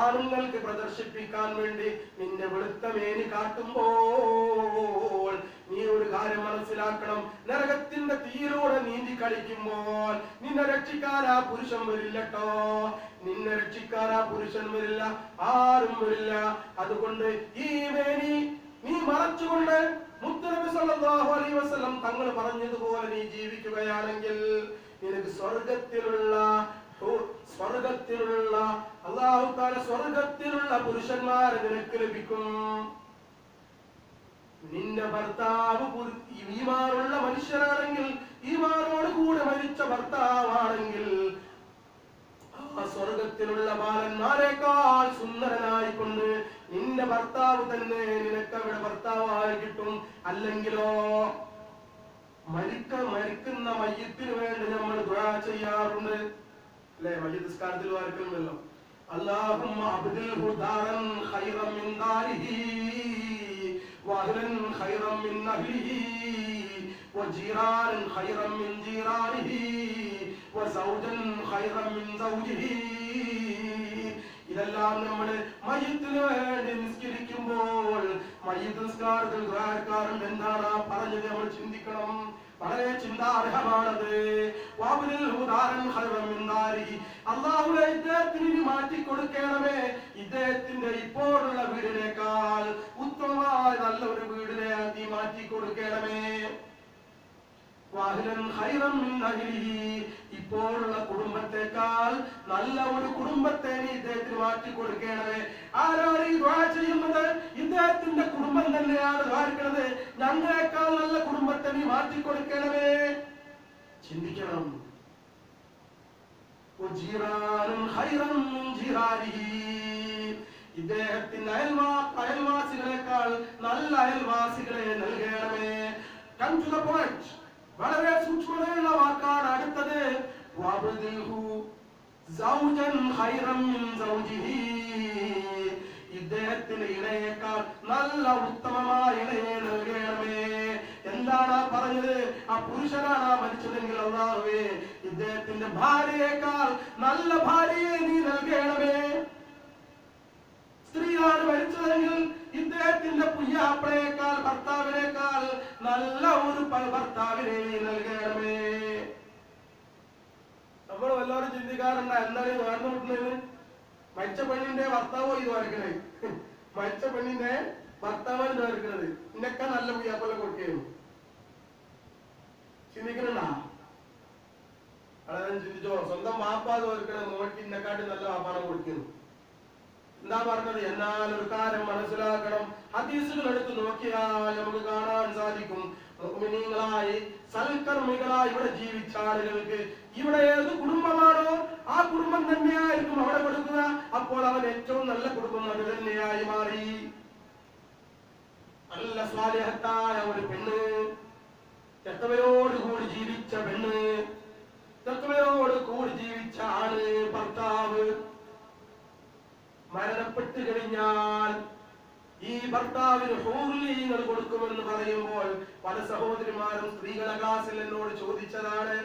ആണുങ്ങൾക്ക് പ്രദർശിപ്പിക്കാൻ വേണ്ടി നിന്റെ വെളുത്ത മേനി കാട്ടുമ്പോൾ നീ ഒരു കാര്യം മനസ്സിലാക്കണം, നരകത്തിന്റെ തീയിലൂടെ നീന്തി കളിക്കുമ്പോൾ നിന്നെ രക്ഷിക്കാൻ ആ പുരുഷൻ വരില്ലട്ടോ, നിന്നെ രക്ഷിക്കാൻ ആ പുരുഷൻ വരില്ല, ആരും വരില്ല. അതുകൊണ്ട് ഈ മേനി നീ മറച്ചുകൊണ്ട് മുത്തുനബി സല്ലല്ലാഹു അലൈഹി വസല്ലം തങ്ങൾ പറഞ്ഞതുപോലെ നീ ജീവിക്കുകയാണെങ്കിൽ നിനക്ക് സ്വർഗത്തിലുള്ള അല്ലാഹു തആല സ്വർഗത്തിലുള്ള പുരുഷന്മാരെ നിനക്ക് ലഭിക്കും. നിന്റെ ഭർത്താവ് ഈമാനുള്ള മനുഷ്യനാണെങ്കിൽ, ഈമാനോട് കൂടെ മരിച്ച ഭർത്താവാണെങ്കിൽ ആ സ്വർഗത്തിലുള്ള ബാലന്മാരെക്കാൾ സുന്ദരനായിക്കൊണ്ട് നിന്റെ ഭർത്താവ് തന്നെ നിനക്ക് അവിടെ ഭർത്താവായി കിട്ടും. അല്ലെങ്കിലോ മരിക്കുന്ന മയ്യത്തിന് വേണ്ടി നമ്മൾ ദുആ ചെയ്യാറുണ്ട് അല്ലേ? മയ്യിത്ത് നിസ്കാരത്തിൽ വായിക്കുന്നുണ്ടല്ലോ, അല്ലാഹുമ്മ അബ്ദിൽഹു ദാരൻ ഖൈറൻ മിൻ ദാരിഹി വഅഹ്ലൻ ഖൈറൻ മിൻ അഹ്ലിഹി വജീറാനൻ ഖൈറൻ മിൻ ജീറാനിഹി വസൗജൻ ഖൈറൻ മിൻ സൗജിഹി. ഇതെല്ലാം നമ്മൾ മയ്യിത്തിന് വേണ്ടി നിസ്കരിക്കുമ്പോൾ മയ്യിത്ത് നിസ്കാരത്തിൽ ദുആക്കാറുണ്ട്. എന്താണ് പറഞ്ഞത് നമ്മൾ ചിന്തിക്കണം, വളരെ ചിന്താർഹമാണത്. അല്ലാഹുവേ ഇദ്ദേഹത്തിന് മാറ്റി കൊടുക്കണമേ, ഇദ്ദേഹത്തിന്റെ ഇപ്പോഴുള്ള വീടിനേക്കാൾ ഉത്തമമായ നല്ല ഒരു വീടിനെ നീ മാറ്റി കൊടുക്കണമേ. ഇപ്പോഴുള്ള കുടുംബത്തെക്കാൾ നല്ല ഒരു കുടുംബത്തെ നീ ഇദ്ദേഹത്തിന് മാറ്റി കൊടുക്കണമേ. ആരാണ് ഈ ദുആ ചെയ്യുന്നത്? ഇദ്ദേഹത്തിന്റെ കുടുംബം തന്നെയാണ് ദ്വാരിക്കുന്നത്. ഞങ്ങളെക്കാൾ നല്ല കുടുംബത്തെ നീ മാറ്റി കൊടുക്കണമേ. ചിന്തിക്കണം. ഇദ്ദേഹത്തിന് അയൽവാസികളെക്കാൾ നല്ല അയൽവാസികളെ നൽകണമേ. Come to the point. വളരെ സൂക്ഷ്മതയുള്ള വാക്കാണ് അടുത്തത്. വബ്ദിഹു സൗജൻ ഖൈറൻ മിൻ സൗജിഹി. ഇദ്ദേഹത്തിന് ഇണയേക്കാൾ നല്ല ഉത്തമമായ ഇണയെ നൽകണമേ. എന്താണ് പറഞ്ഞത്? ആ പുരുഷനാണ് മരിച്ചതെങ്കിൽ അല്ലാഹുവേ ഇദ്ദേഹത്തിന്റെ ഭാര്യയേക്കാൾ നല്ല ഭാര്യയെ നീ നൽകണമേ. സ്ത്രീയാണ് മരിച്ചതെങ്കിൽ ഇദ്ദേഹത്തിന്റെ പുയ്യാപ്പളയേക്കാൾ ഭർത്താവിനേക്കാൾ നല്ല ഒരു ഭർത്താവിനെ നീ നൽകണമേ. നമ്മൾ വല്ലവരും ചിന്തിക്കാറുണ്ട് എന്താണ് ഇത് വേർന്നു കിട്ടുന്നതിന്? മരിച്ച പെണ്ണിന്റെ ഭർത്താവോ ഇത് വരക്കണേ? മരിച്ച പെണ്ണിന്റെ ഭർത്താവാണ് ഇത് വരക്കുന്നത്. ഇന്നൊക്കെ നല്ല പുയ്യാപ്പല കൊടുക്കുന്നു. ചിന്തിക്കണണ്ടാ? വളരെ ചിന്തിച്ചോ. സ്വന്തം വാപ്പാത് വരക്കണ മോൾക്ക് ഇന്നെക്കാട്ടി നല്ല വാപ്പാനം കൊടുക്കുന്നു. എന്താ പറഞ്ഞത്? എന്നാൽ ഒരു കാര്യം മനസ്സിലാക്കണം. ഹദീസുകൾ എടുത്ത് നോക്കിയാൽ നമുക്ക് കാണാൻ സാധിക്കും, മുഅ്മിനീങ്ങളായി സൽക്കർമ്മികളായി ഇവിടെ ജീവിച്ച ആളുകൾക്ക് ഇവിടെ ഏത് കുടുംബമാണോ ആ കുടുംബം തന്നെയായിരിക്കും അവിടെ കൊടുക്കുക. അപ്പോൾ അവൻ ഏറ്റവും നല്ല കുടുംബം അത് തന്നെയായി മാറി. നല്ല സ്വാലിഹത്തായ ഒരു പെണ്ണ്, തെക്കവയോടുകൂടി ജീവിച്ച പെണ്ണ്, തെക്കവയോട് കൂടി ജീവിച്ച ആള്, ഭർത്താവ് മരണപ്പെട്ടു കഴിഞ്ഞാൽ ഈ ഭർത്താവിന് ഹൂർലീങ്ങൾ കൊടുക്കുമെന്ന് പറയുമ്പോൾ പല സഹോദരിമാരും സ്ത്രീകളെ ക്ലാസ്സിൽ എന്നോട് ചോദിച്ചതാണ്,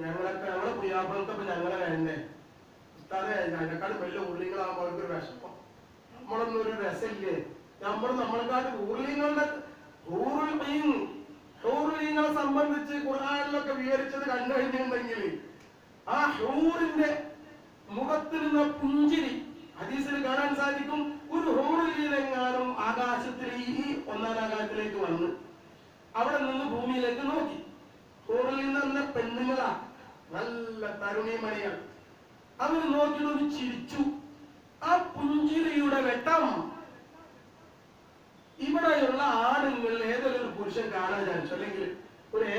ഞങ്ങളെ പ്രിയാപ്പൾക്കപ്പൊ ഞങ്ങളെ വേണ്ടേ ഉസ്താദേ? ഞങ്ങളെക്കാട് വലിയ ഊർലിങ്ങളാകുമ്പോൾ അവർക്കൊരു വിഷമം. നമ്മളൊന്നും ഒരു രസമില്ലേ? നമ്മളെക്കാട് ഊർലിങ്ങളെ സംബന്ധിച്ച് ഖുർആനിലൊക്കെ വിവരിച്ചത് കണ്ടു കഴിഞ്ഞിട്ടുണ്ടെങ്കിൽ ആ ഹൂറിന്റെ മുഖത്തിൽ നിന്ന് പുഞ്ചിരി ഹദീസിൽ കാണാൻ സാധിക്കും. ഒരു ഹൂറിലെങ്ങാനും ആകാശത്തിൽ ഈ ഒന്നാം ആകാശത്തിലേക്ക് വന്ന് അവിടെ നിന്ന് ഭൂമിയിലേക്ക് നോക്കി. ഹൂറിൽ നിന്ന് പെണ്ണുങ്ങളാ, നല്ല തരുണിമണികൾ. അവർ നോക്കിയിട്ട് ചിരിച്ചു. ആ പുഞ്ചിരിയുടെ വെട്ടം ഇവിടെയുള്ള ആണുങ്ങൾ ഏതെങ്കിലും പുരുഷൻ കാണാൻ ചാൻസ്, അല്ലെങ്കിൽ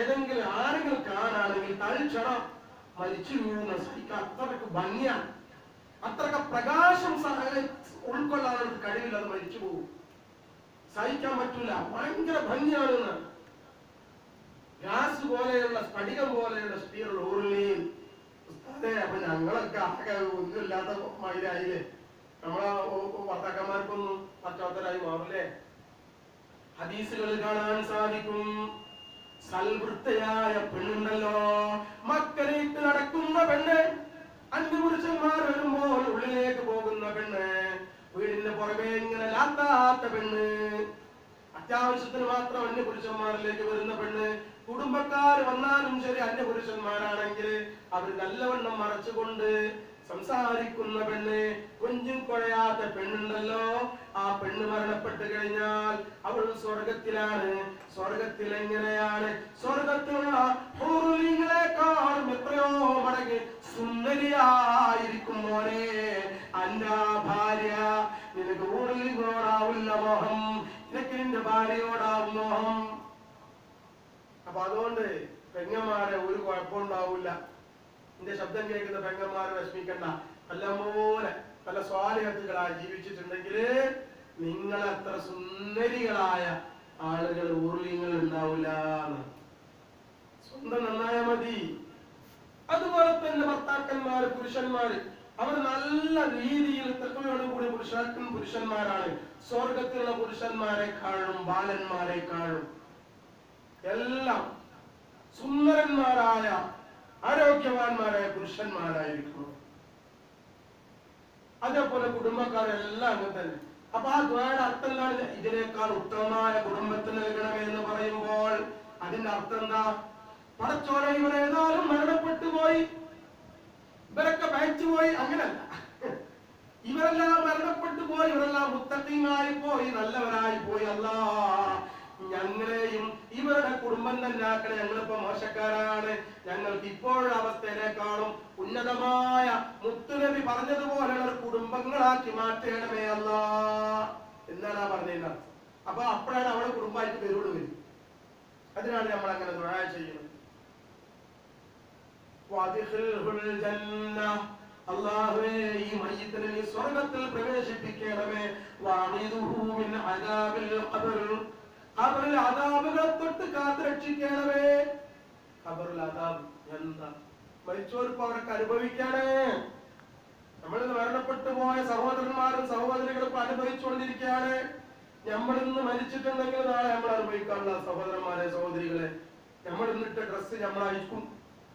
ഏതെങ്കിലും ആണുങ്ങൾ കാണാണെങ്കിൽ തൽക്ഷണം മരിച്ചു വീഴുന്ന സഹിക്കാൻ അത്രക്ക് ഭംഗിയാണ്, അത്രക്ക് പ്രകാശം ഉൾക്കൊള്ളാനുള്ള കഴിവില്ല. അത് മരിച്ചു പോകും, സഹിക്കാൻ പറ്റൂല. ഭയങ്കര ഭംഗിയാണ്. ഗ്യാസ് പോലെയുള്ള സ്ഫടികം പോലെയുള്ള സ്ത്രീകൾ ഊർലിയും. അപ്പൊ ഞങ്ങളൊക്കെ ആകെ ഒന്നുമില്ലാത്ത മയിലായില്ലേ? നമ്മളെ ഭർത്താക്കന്മാർക്കൊന്നും പറ്റാത്തരായി മാറില്ലേ? ഹദീസുകളിൽ കാണാൻ സാധിക്കും, സൽവൃത്തയായ പെണ്ണുണ്ടല്ലോ, മക്കളേറ്റ് നടക്കുന്ന പെണ്ണ്, അന്യപുരുഷന്മാർ വരുമ്പോൾ ഉള്ളിലേക്ക് പോകുന്ന പെണ്ണ്, വീടിന്റെ പുറമെ ഇങ്ങനെ ലാത്താത്ത പെണ്ണ്, അത്യാവശ്യത്തിന് മാത്രം അന്യപുരുഷന്മാരിലേക്ക് വരുന്ന പെണ്ണ്, കുടുംബക്കാർ വന്നാലും ശരി അന്യപുരുഷന്മാരാണെങ്കിൽ അവർ നല്ലവണ്ണം മറച്ചുകൊണ്ട് സംസാരിക്കുന്ന പെണ്ണ്, കൊഞ്ചും കുഴയാത്ത പെണ്ണുണ്ടല്ലോ, ആ പെണ്ണ് മരണപ്പെട്ടു കഴിഞ്ഞാൽ അവൾ സ്വർഗത്തിലാണ്. സ്വർഗത്തിൽ എങ്ങനെയാണ്? സ്വർഗത്തിലുള്ള ഹൂറുലീങ്ങളെക്കാളും എത്രയോ മടങ്ങ് സുന്ദരിയായിരിക്കും മോനെ അന്റെ ഭാര്യ. നിനക്ക് ഹൂറുലീങ്ങളോടാവില്ല മോഹം, നിനക്ക് നിന്റെ ഭാര്യയോടാവും മോഹം. അപ്പൊ അതുകൊണ്ട് പെങ്ങന്മാരെ ഒരു കുഴപ്പമുണ്ടാവില്ല. എന്റെ ശബ്ദം കേൾക്കുന്ന പെങ്ങന്മാരെ വിഷമിക്കണ്ട. നല്ലപോലെ നല്ല സ്വാലിഹത്തുകളായി ജീവിച്ചിട്ടുണ്ടെങ്കിൽ നിങ്ങളെ അത്ര സുന്ദരികളായ ആളുകൾ ഊർലിങ്ങൾ ഉണ്ടാവില്ല. സ്വന്തം നന്നായ മതി. അതുപോലെ തന്നെ ഭർത്താക്കന്മാര്, പുരുഷന്മാര്, അവർ നല്ല രീതിയിൽ തക്കവയോടുകൂടി പുരുഷന്മാരാണ്. സ്വർഗത്തിലുള്ള പുരുഷന്മാരെക്കാളും ബാലന്മാരെക്കാളും എല്ലാം സുന്ദരന്മാരായ ആരോഗ്യവാന്മാരായ പുരുഷന്മാരായിരിക്കും. അതേപോലെ കുടുംബക്കാരെല്ലാം അങ്ങനെ തന്നെ. അപ്പൊ ആ ദ്വായുടെ അർത്ഥം എന്താണ്? ഇതിനേക്കാൾ ഉത്തമമായ കുടുംബത്തിന് നൽകണമേ എന്ന് പറയുമ്പോൾ അതിന്റെ അർത്ഥം എന്താ? പടച്ചോനെ ഇവരേതായാലും മരണപ്പെട്ടു പോയി, ഇവരൊക്കെ മരിച്ചു പോയി, അങ്ങനല്ല. ഇവരെല്ലാം മരണപ്പെട്ടു പോയി, ഇവരെല്ലാം മുത്തഖീങ്ങളായി പോയി, നല്ലവരായി പോയി. അല്ലാഹ് ഞങ്ങളെയും ഇവരുടെ കുടുംബം തന്നെ ആക്കണേ. ഞങ്ങളിപ്പോ മോശക്കാരാണ്, ഞങ്ങൾക്ക് ഇപ്പോഴുള്ള അവസ്ഥയിലേക്കാളും ഉന്നതമായ മുത്തുനബി പറഞ്ഞതുപോലെയുള്ള കുടുംബങ്ങളാക്കി മാറ്റണമേ അല്ലാഹ് എന്നാണ് പറഞ്ഞത്. അപ്പൊ അപ്പോഴാണ് അവളെ കുടുംബമായിട്ട് പേരോട് വരും. അതിനാണ് നമ്മൾ അങ്ങനെ ദുആ ചെയ്യുന്നത്. അല്ലാഹുവേ ഈ മയ്യിത്തിനെ നീ സ്വർഗ്ഗത്തിൽ പ്രവേശിപ്പിക്കണമേ. വഅഇദുഹു മിൻ അദാബിൽ ഖബർ, ഖബറിൽ അദാബുകളെ തൊട്ട് കാത്ത് രക്ഷിക്കണമേ. ഖബറിൽ അദാബ് എന്താ? മരിച്ചവർക്ക് അവർക്ക് അനുഭവിക്കാനേ. നമ്മളിന്ന് മരണപ്പെട്ടു പോയ സഹോദരന്മാരും സഹോദരികളും അനുഭവിച്ചുകൊണ്ടിരിക്കുകയാണ്. നമ്മൾ ഇന്ന് മരിച്ചിട്ടുണ്ടെങ്കിൽ നാളെ നമ്മൾ അനുഭവിക്കാനുള്ള സഹോദരന്മാരെ സഹോദരികളെ. നമ്മൾ ഇന്നിട്ട ഡ്രസ്സ് നമ്മൾ അഴിക്കും,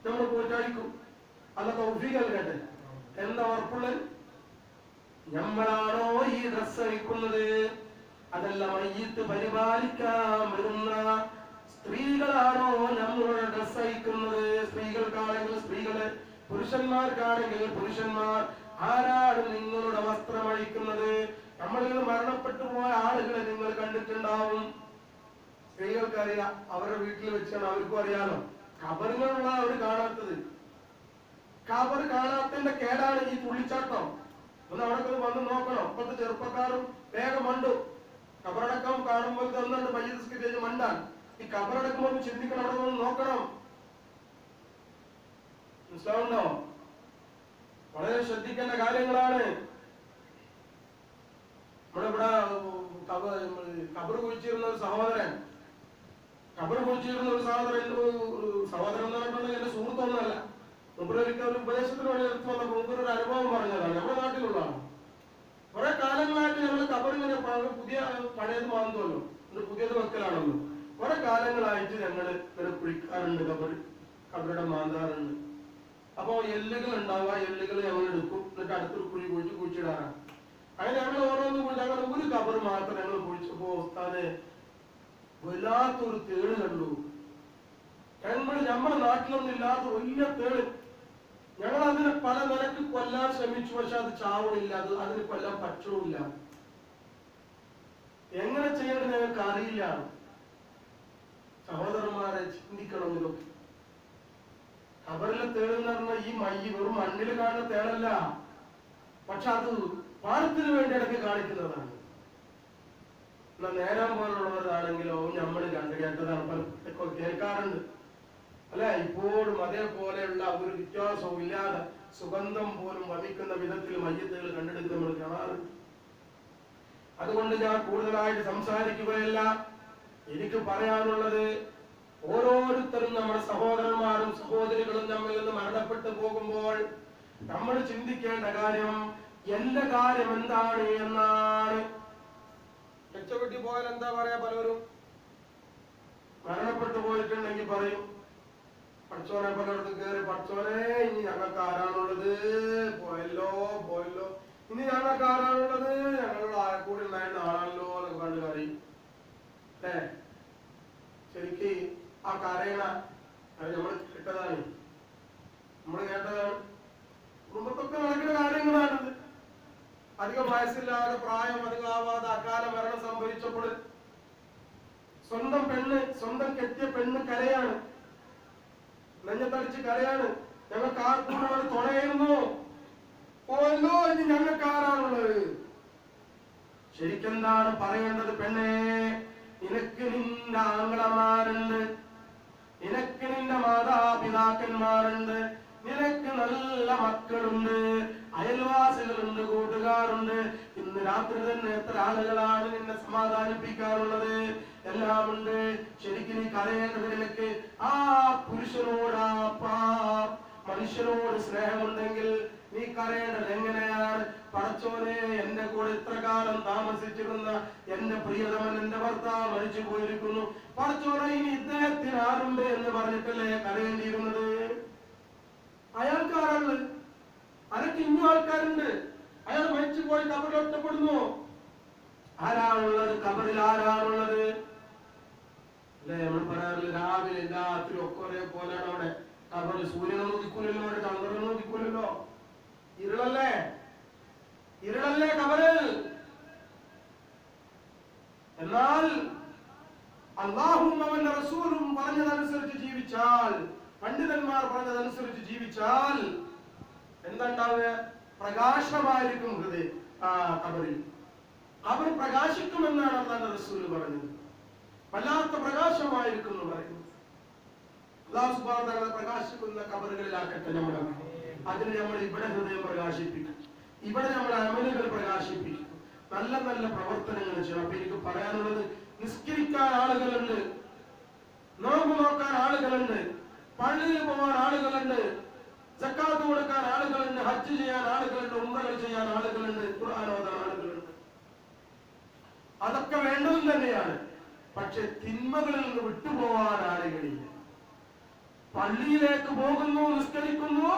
നമ്മൾ പോയിട്ടഴിക്കും. അതൊക്കെ ഒഫീകല്ലേ? എന്താ ഉറപ്പുള്ളത്? നമ്മളാണോ ഈ ഡ്രസ്സ് അഴിക്കുന്നത്? അതല്ല മയ്യിത്ത് പരിപാലിക്കാൻ വരുന്ന സ്ത്രീകളാണോ നമ്മളുടെ ഡ്രസ്സ് അഴിക്കുന്നത്? സ്ത്രീകൾക്കാണെങ്കിൽ സ്ത്രീകള്, പുരുഷന്മാർക്കാണെങ്കിൽ പുരുഷന്മാർ. ആരാണ് നിങ്ങളുടെ വസ്ത്രം അഴിക്കുന്നത്? നമ്മളിൽ മരണപ്പെട്ടു പോയ ആളുകളെ നിങ്ങൾ കണ്ടിട്ടുണ്ടാവും. സ്ത്രീകൾക്ക് അറിയാം, അവരുടെ വീട്ടിൽ വെച്ചാണ്, അവർക്കും അറിയാലോ. ഖബറുകളുള്ള അവർ കാണാത്തത്. ഖബർ കാണാത്തതിന്റെ കേടാണ് ഈ തുള്ളിച്ചാട്ടം. ഒന്ന് അവിടെ വന്ന് നോക്കണം. ഇപ്പോഴത്തെ ചെറുപ്പക്കാരും വേഗം മണ്ടു. ഖബറടക്കം കാണുമ്പോൾ തന്നുണ്ട് മയ്യിത്ത് മണ്ടാൻ. ഈ ഖബറടക്കുമ്പോൾ ചിന്തിക്കണം, അവിടെ വന്ന് നോക്കണം. മനസ്സിലാവുണ്ടോ? വളരെ ശ്രദ്ധിക്കേണ്ട കാര്യങ്ങളാണ്. നമ്മളിവിടെ ഖബർ കുഴിച്ചിരുന്ന ഒരു സഹോദരൻ, സഹോദരൻ എന്ന് പറഞ്ഞിട്ടുണ്ടെങ്കിൽ എന്റെ സുഹൃത്തൊന്നുമല്ല. മുമ്പൊരിക്കൽ ഒരു ഉപദേശത്തിന് വേണ്ടി എടുത്തു വന്നപ്പോൾ മുമ്പൊരു അനുഭവം പറഞ്ഞതാണ്. നമ്മുടെ നാട്ടിലുള്ളതാണ്. കുറെ കാലങ്ങളായിട്ട് ഞങ്ങൾ ഖബർ ഇങ്ങനെ പുതിയ പഴയത് മാറുന്നല്ലോ, പുതിയത് വെക്കലാണല്ലോ. കുറെ കാലങ്ങളായിട്ട് ഞങ്ങള് ഇങ്ങനെ കുഴിക്കാറുണ്ട്, ഖബറുടെ മാന്താറുണ്ട്. അപ്പൊ എല്ലുകൾ ഉണ്ടാവുക, എല്ലുകൾ ഞങ്ങൾ എടുക്കും, എന്നിട്ട് അടുത്തൊരു കുഴി കുഴിച്ചിടാറാണ്. അങ്ങനെ ഞങ്ങൾ ഓരോന്നും കൂടി ഞങ്ങൾ ഒരു ഖബർ മാത്രം ഞങ്ങൾ കുഴിച്ചപ്പോ ഉസ്താദെ വല്ലാത്തൊരു തേള് കണ്ടു. നമ്മുടെ നാട്ടിലൊന്നും ഇല്ലാത്ത വലിയ തേള്. ഞങ്ങൾ അതിനെ പല നിലക്ക് കൊല്ലാൻ ശ്രമിച്ചു, പക്ഷെ അത് ചാവണില്ല, അതിന് കൊല്ലാൻ പറ്റണില്ല. എങ്ങനെ ചെയ്യേണ്ടത് ഞങ്ങൾക്ക് അറിയില്ല. സഹോദരന്മാരെ ചിന്തിക്കണം ഇതൊക്കെ. ഖബറിലെ തേളെന്ന് പറഞ്ഞാൽ ഈ വെറും മണ്ണിൽ കാണുന്ന തേളല്ല, പക്ഷെ അത് പാടത്തിന് വേണ്ടി ഇടയ്ക്ക് കാണിക്കുന്നതാണ്. നേരം പോലുള്ളവരാണെങ്കിലോ നമ്മൾ കേട്ടതാണ്, കേൾക്കാറുണ്ട് അല്ലെ? ഇപ്പോഴും അതേപോലെയുള്ള ഒരു വ്യത്യാസവും ഇല്ലാതെ സുഗന്ധം പോലും വമിക്കുന്ന വിധത്തിൽ മയ്യിത്തുകൾ കണ്ടെടുത്ത് നമ്മൾ കാണാറുണ്ട്. അതുകൊണ്ട് ഞാൻ കൂടുതലായിട്ട് സംസാരിക്കുകയല്ല. എനിക്ക് പറയാനുള്ളത്, ഓരോരുത്തരും നമ്മുടെ സഹോദരന്മാരും സഹോദരികളും നമ്മിൽ നിന്ന് മരണപ്പെട്ടു പോകുമ്പോൾ നമ്മൾ ചിന്തിക്കേണ്ട കാര്യം എന്റെ കാര്യം എന്താണ് എന്നാണ്. രക്ഷപ്പെട്ടി പോയാൽ എന്താ പറയാ? പലരും മരണപ്പെട്ടു പോയിട്ടുണ്ടെങ്കിൽ പറയും, പഠിച്ചോനെ പലയിടത്ത് കയറി, പഠിച്ചോനെ ഇനി ഞങ്ങൾക്ക് ആരാണുള്ളത്? പോയല്ലോ പോയല്ലോ, ഇനി ഞങ്ങൾക്ക് ആരാണുള്ളത്? ഞങ്ങളുടെ ആരെക്കൂടി ഉണ്ടായിരുന്ന ആളാണല്ലോ എന്നൊക്കെ കണ്ട് കരയും അല്ലേ? ശരിക്ക് ആ കരയണ നമ്മൾ കേട്ടതാണ്, നമ്മൾ കേട്ടതാണ്. കുടുംബത്തൊക്കെ നടക്കുന്ന കാര്യങ്ങളാണിത്. അധികം വയസ്സില്ലാതെ, പ്രായം അധികമാവാതെ അകാല മരണം സംഭവിച്ചപ്പോൾ സ്വന്തം കെട്ടിയ പെണ്ണ് കരയാണ്, നെഞ്ഞത്തടിച്ച് കരയാണ്. ഞങ്ങൾക്ക് ആ കൂടെ തുണയുന്നു, പോയല്ലോ ഇനി ഞങ്ങൾക്ക് ആരാണുള്ളത്? ശരിക്കെന്താണ് പറയേണ്ടത്? പെണ്ണേ, നിനക്ക് നിന്റെ ആംഗളമാരുണ്ട്, നിനക്ക് നിന്റെ മാതാപിതാക്കന്മാരുണ്ട്, നിനക്ക് നല്ല മക്കളുണ്ട്, അയൽവാസികളുണ്ട്, കൂട്ടുകാരുണ്ട്. ഇന്ന് രാത്രി തന്നെ എത്ര ആളുകളാണ് നിന്നെ സമാധാനിപ്പിക്കാറുള്ളത്? എല്ലാം ഉണ്ട്. ശരിക്കും നീ കരയേണ്ടത് നിനക്ക് ആ പുരുഷനോട്, മനുഷ്യനോട് സ്നേഹമുണ്ടെങ്കിൽ നീ കരയേണ്ടത് എങ്ങനെയാണ്? പടച്ചോനെ, എന്റെ കൂടെ ഇത്ര കാലം താമസിച്ചിരുന്ന എന്റെ പ്രിയതമൻ, എന്റെ ഭർത്താവ് മരിച്ചു പോയിരിക്കുന്നു. പടച്ചോനെ, ഇനി ഇദ്ദേഹത്തിന് ആരുണ്ട് എന്ന് പറഞ്ഞിട്ടല്ലേ കരയേണ്ടിയിരുന്നത്? അയാൾക്കാരാണ്. അനക്ക് ഇന്നും ആൾക്കാരുണ്ട്. അയാൾ മരിച്ചു പോയി ഖബറിൽ ഒറ്റപ്പെടുന്നു. ആരാണുള്ളത്? ഖബറിൽ ആരാണുള്ളത്? അല്ലെ നമ്മൾ പറയാറില്ല, രാവിലെ രാത്രി ഒക്കെ ഒരേ പോലെയാണ് അവിടെ ഖബറിൽ. സൂര്യനൊന്നും ഉദിക്കൂലല്ലോ, അവിടെ ചന്ദ്രനൊന്നും ഉദിക്കൂലല്ലോ. ഇരുളല്ലേ ഖബറിൽ. എന്നാൽ അല്ലാഹും അവന്റെ റസൂലും പറഞ്ഞതനുസരിച്ച് ജീവിച്ചാൽ, പണ്ഡിതന്മാർ പറഞ്ഞതനുസരിച്ച് ജീവിച്ചാൽ എന്താണ്ടാവുക? പ്രകാശമായിരിക്കും ഹൃദയം. ഖബറിൽ ഖബർ പ്രകാശിക്കുമെന്നാണ് അല്ലാഹുവിന്റെ റസൂൽ പറഞ്ഞത്. വല്ലാത്ത പ്രകാശമായിരിക്കും എന്ന് പറയുന്നത്. അല്ലാഹു സുബ്ഹാനഹു വ തആല പ്രകാശിക്കുന്ന ഖബറുകളിലാക്കട്ടെ നമ്മളെ. അതിന് നമ്മൾ ഇവിടെ ഹൃദയം പ്രകാശിപ്പിക്കും, ഇവിടെ നമ്മൾ അമലുകൾ പ്രകാശിപ്പിക്കും, നല്ല നല്ല പ്രവർത്തനങ്ങൾ ചെയ്യണം. അപ്പൊ എനിക്ക് പറയാനുള്ളത്, നിസ്കരിക്കാൻ ആളുകളുണ്ട്, നോമ്പ് നോക്കാൻ ആളുകളുണ്ട്, പള്ളിയിൽ പോകാൻ ആളുകളുണ്ട്, സക്കാത്ത് കൊടുക്കാൻ ആളുകളുണ്ട്, ഹജ്ജ് ചെയ്യാൻ ആളുകളുണ്ട്, ഉംറകൾ ചെയ്യാൻ ആളുകളുണ്ട്, ഖുർആൻ ഓതാൻ ആളുകളുണ്ട്. അതൊക്കെ വേണ്ടതും തന്നെയാണ്. പക്ഷെ തിന്മകളിൽ നിന്ന് വിട്ടുപോകാൻ ആളുകളില്ല. പള്ളിയിലേക്ക് പോകുന്നു, നിസ്കരിക്കുന്നു,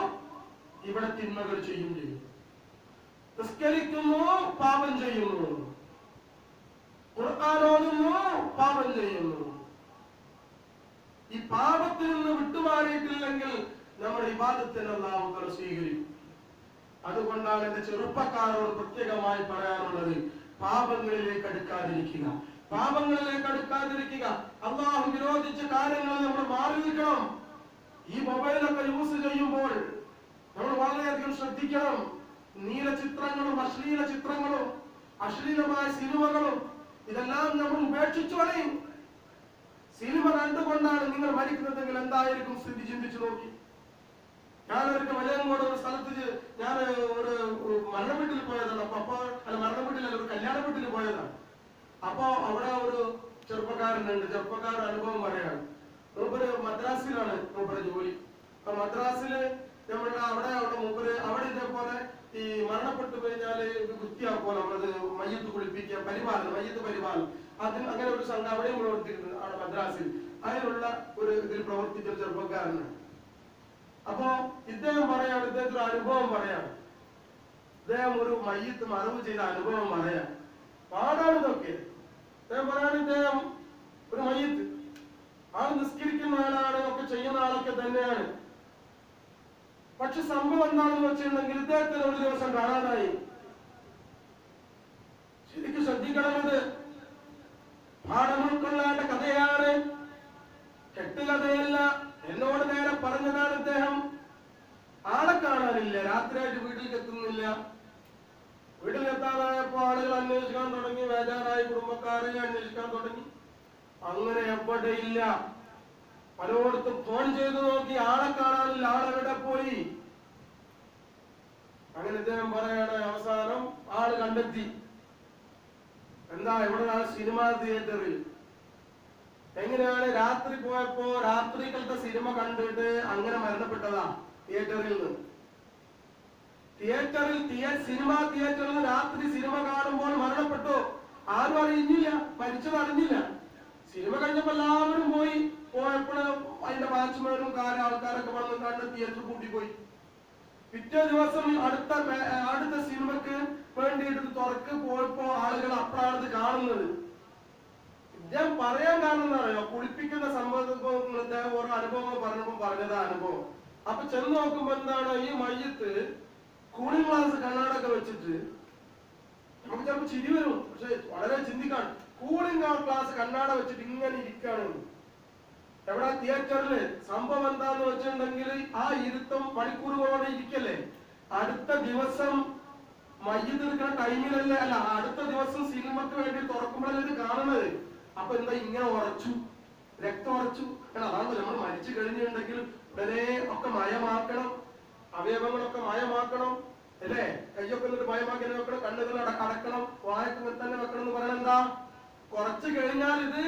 ഇവിടെ തിന്മകൾ ചെയ്യും. നിസ്കരിക്കുന്നു, പാപം ചെയ്യുന്നു, ഖുർആൻ ഓതുന്നു, പാപം ചെയ്യുന്നു. ഈ പാപത്തിൽ നിന്ന് വിട്ടുമാറിയിട്ടില്ലെങ്കിൽ നമ്മുടെ ഇബാദത്തിനെ അല്ലാഹു തആല സ്വീകരിക്കും. അതുകൊണ്ടാണ് എന്റെ ചെറുപ്പക്കാരോട് പ്രത്യേകമായി പറയാനുള്ളത്, പാപങ്ങളിലേക്ക് അടുക്കാതിരിക്കുക, പാപങ്ങളിലേക്ക് അടുക്കാതിരിക്കുക. അല്ലാഹു വിരോധിച്ച കാര്യങ്ങൾ നമ്മൾ മാറി നിൽക്കണം. ഈ മൊബൈലൊക്കെ യൂസ് ചെയ്യുമ്പോൾ നമ്മൾ വളരെയധികം ശ്രദ്ധിക്കണം. നീല ചിത്രങ്ങളും അശ്ലീല ചിത്രങ്ങളും അശ്ലീലമായ സിനിമകളും ഇതെല്ലാം നമ്മൾ ഉപേക്ഷിച്ചു കളയും. സിനിമ കണ്ടുകൊണ്ടാണ് നിങ്ങൾ മരിക്കുന്നതെങ്കിൽ എന്തായിരിക്കും സ്ഥിതി ചിന്തിച്ചു നോക്കി. ഞാനൊരിക്കൽ വലിയങ്ങോട് ഒരു സ്ഥലത്ത് ഞാൻ ഒരു മരണ വീട്ടിൽ പോയതാണ്. അപ്പൊ മരണ വീട്ടിലല്ല, ഒരു കല്യാണ വീട്ടിൽ പോയതാണ്. അപ്പൊ അവിടെ ഒരു ചെറുപ്പക്കാരനുണ്ട്. ചെറുപ്പക്കാരൻ അനുഭവം പറയാണ്. മൂപ്പര് മദ്രാസിലാണ് മൂപ്പര് ജോലി. അപ്പൊ മദ്രാസില് നമ്മളുടെ അവിടെ മൂപ്പര് അവിടെ ഇതേപോലെ ഈ മരണപ്പെട്ടു കഴിഞ്ഞാല് വൃത്തിയാക്കുമോ നമ്മളത്, മയ്യത്ത് കുളിപ്പിക്കുക, പരിപാലനം, മയ്യത്ത് പരിപാലനം, അതിന് അങ്ങനെ ഒരു സംഘം അവിടെയും പ്രവർത്തിക്കുന്നുണ്ട് അവിടെ മദ്രാസിൽ. അതിനുള്ള ഒരു ഇതിൽ പ്രവർത്തിച്ച ചെറുപ്പക്കാരനാണ്. അപ്പൊ ഇദ്ദേഹം പറയാണ്, ഇദ്ദേഹത്തിന് അനുഭവം പറയാണ്. ഇദ്ദേഹം ഒരു മയ്യത്ത് മറവ് ചെയ്ത അനുഭവം പറയാം. പാടാണ് ഇതൊക്കെ. ഇദ്ദേഹം പറയാണ്, ഇദ്ദേഹം ഒരു മയ്യത്ത് ആൾ നിസ്കരിക്കുന്ന ആളാണ്, ഒക്കെ ചെയ്യുന്ന ആളൊക്കെ തന്നെയാണ്. പക്ഷെ സംഭവം എന്താണെന്ന് വെച്ചിട്ടുണ്ടെങ്കിൽ ഇദ്ദേഹത്തിന് ഒരു ദിവസം കാണാതായി. ശരിക്കും ശ്രദ്ധിക്കണത് പാഠം ഉൾക്കൊള്ളേണ്ട കഥയാണ്, കെട്ടുകഥയല്ല. എന്നോട് നേരെ പറഞ്ഞതാണ് ഇദ്ദേഹം. ആളെ കാണാനില്ല, രാത്രിയായിട്ട് വീട്ടിലേക്ക് എത്തുന്നില്ല. വീട്ടിലെത്താതായപ്പോ ആളുകൾ അന്വേഷിക്കാൻ തുടങ്ങി, ബേജാറായി, കുടുംബക്കാരെ അന്വേഷിക്കാൻ തുടങ്ങി. അങ്ങനെ എവിടെയില്ല. പലയിടത്തും ഫോൺ ചെയ്തു നോക്കി, ആളെ കാണാനില്ല, ആളെവിടെ പോയി. അങ്ങനെ ഇദ്ദേഹം പറയാണ്, അവസാനം ആള് കണ്ടെത്തി. എന്താ, എവിടെയാണ്? സിനിമാ തിയേറ്ററിൽ. എങ്ങനെയാണ്? രാത്രി പോയപ്പോ രാത്രികളത്തെ സിനിമ കണ്ടിട്ട് അങ്ങനെ മരണപ്പെട്ടതാ. തിയേറ്ററിൽ നിന്ന് സിനിമാ തിയേറ്ററിൽ രാത്രി സിനിമ കാണുമ്പോൾ മരണപ്പെട്ടു. ആരും അറിഞ്ഞില്ല, മരിച്ചത് അറിഞ്ഞില്ല. സിനിമ കഴിഞ്ഞപ്പോ എല്ലാവരും പോയപ്പോഴും അതിന്റെ വാച്ച്മാനും ആൾക്കാരൊക്കെ വന്ന് കണ്ട് തിയേറ്റർ കൂട്ടിപ്പോയി. പിറ്റേ ദിവസം അടുത്ത സിനിമക്ക് വേണ്ടിയിട്ട് തുറക്ക് പോയപ്പോ ആളുകൾ അപ്പോഴാണ് കാണുന്നത്. ഇദ്ദേഹം പറയാൻ കാരണം എന്താ അറിയോ? കുളിപ്പിക്കുന്ന സംഭവം ഇദ്ദേഹം ഓരോ അനുഭവങ്ങൾ പറഞ്ഞപ്പോ പറഞ്ഞതാ അനുഭവം. അപ്പൊ ചെന്ന് നോക്കുമ്പോ എന്താണ്, ഈ മയ്യത്ത് കൂളിംഗ് ഗ്ലാസ് കണ്ണാടൊക്കെ വെച്ചിട്ട്, നമുക്ക് ചിലപ്പോ ചിരി വരും, പക്ഷെ വളരെ ചിന്തിക്കാൻ, കൂളിംഗ് ഗ്ലാസ് കണ്ണാട വെച്ചിട്ട് ഇങ്ങനെ ഇരിക്കാണ്. എവിടെ? തിയേറ്ററില്. സംഭവം എന്താന്ന് വെച്ചിട്ടുണ്ടെങ്കിൽ ആ ഇരുത്തം മണിക്കൂറുകളോടെ ഇരിക്കല്ലേ. അടുത്ത ദിവസം മയ്യത്ത് എടുക്കുന്ന ടൈമിലല്ലേ, അല്ല, അടുത്ത ദിവസം സിനിമക്ക് വേണ്ടി തുറക്കുമ്പോഴല്ലേ ഇത് കാണുന്നത്. അപ്പൊ എന്താ ഇങ്ങനെ ഉറച്ചു, രക്തം ഉറച്ചു. അതാണ് നമ്മൾ മരിച്ചു കഴിഞ്ഞിട്ടുണ്ടെങ്കിൽ ഉടനെ ഒക്കെ മയമാക്കണം, അവയവങ്ങളൊക്കെ മയമാക്കണം, അല്ലേ? കയ്യൊക്കെ എന്നിട്ട് മയമാക്കി വെക്കണം, കണ്ണുകൾ അടക്കണം, വായൊക്കെ തന്നെ വെക്കണം എന്ന് പറയണ എന്താ? കുറച്ചു കഴിഞ്ഞാൽ ഇത്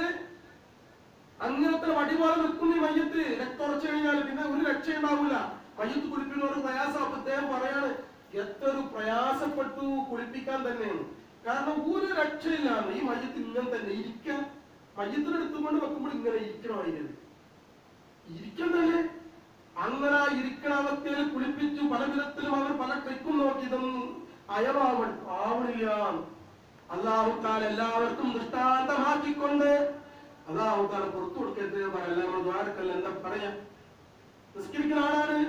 അങ്ങനത്തെ വടി പോലെ നിൽക്കും ഈ മയ്യത്ത്. രക്തം ഉറച്ചു കഴിഞ്ഞാൽ പിന്നെ ഒരു രക്ഷയുണ്ടാവൂല. മയ്യത്ത് കുളിപ്പിക്കുന്ന ഒരു പ്രയാസം. അപ്പൊ അദ്ദേഹം പറയാണ്, എത്ര പ്രയാസപ്പെട്ടു കുളിപ്പിക്കാൻ തന്നെയാണ്. കാരണം ഒരു രക്ഷയില്ലാന്ന്. ഈ മയ്യത്ത് ഇങ്ങനെ തന്നെ ഇരിക്കാൻ, മയ്യത്തിനെടുത്തുകൊണ്ട് വെക്കുമ്പോൾ ഇങ്ങനെ ഇരിക്കണമായിരുന്നു, ഇരിക്കാൻ തന്നെ. അങ്ങനെ ഇരിക്കണ അവസ്ഥയിൽ കുളിപ്പിച്ചു. പല വിധത്തിലും അവർ പല ട്രിക്കും നോക്കി, ഇതൊന്നും ആവണില്ല. അല്ലാഹു തആല എല്ലാവർക്കും ദൃഷ്ടാന്തമാക്കിക്കൊണ്ട് അല്ലാഹു തആല പുറത്തു കൊടുക്കരുത് പറയാൻ. എന്താ പറയാ? നിസ്കരിക്കുന്ന ആളാണ്,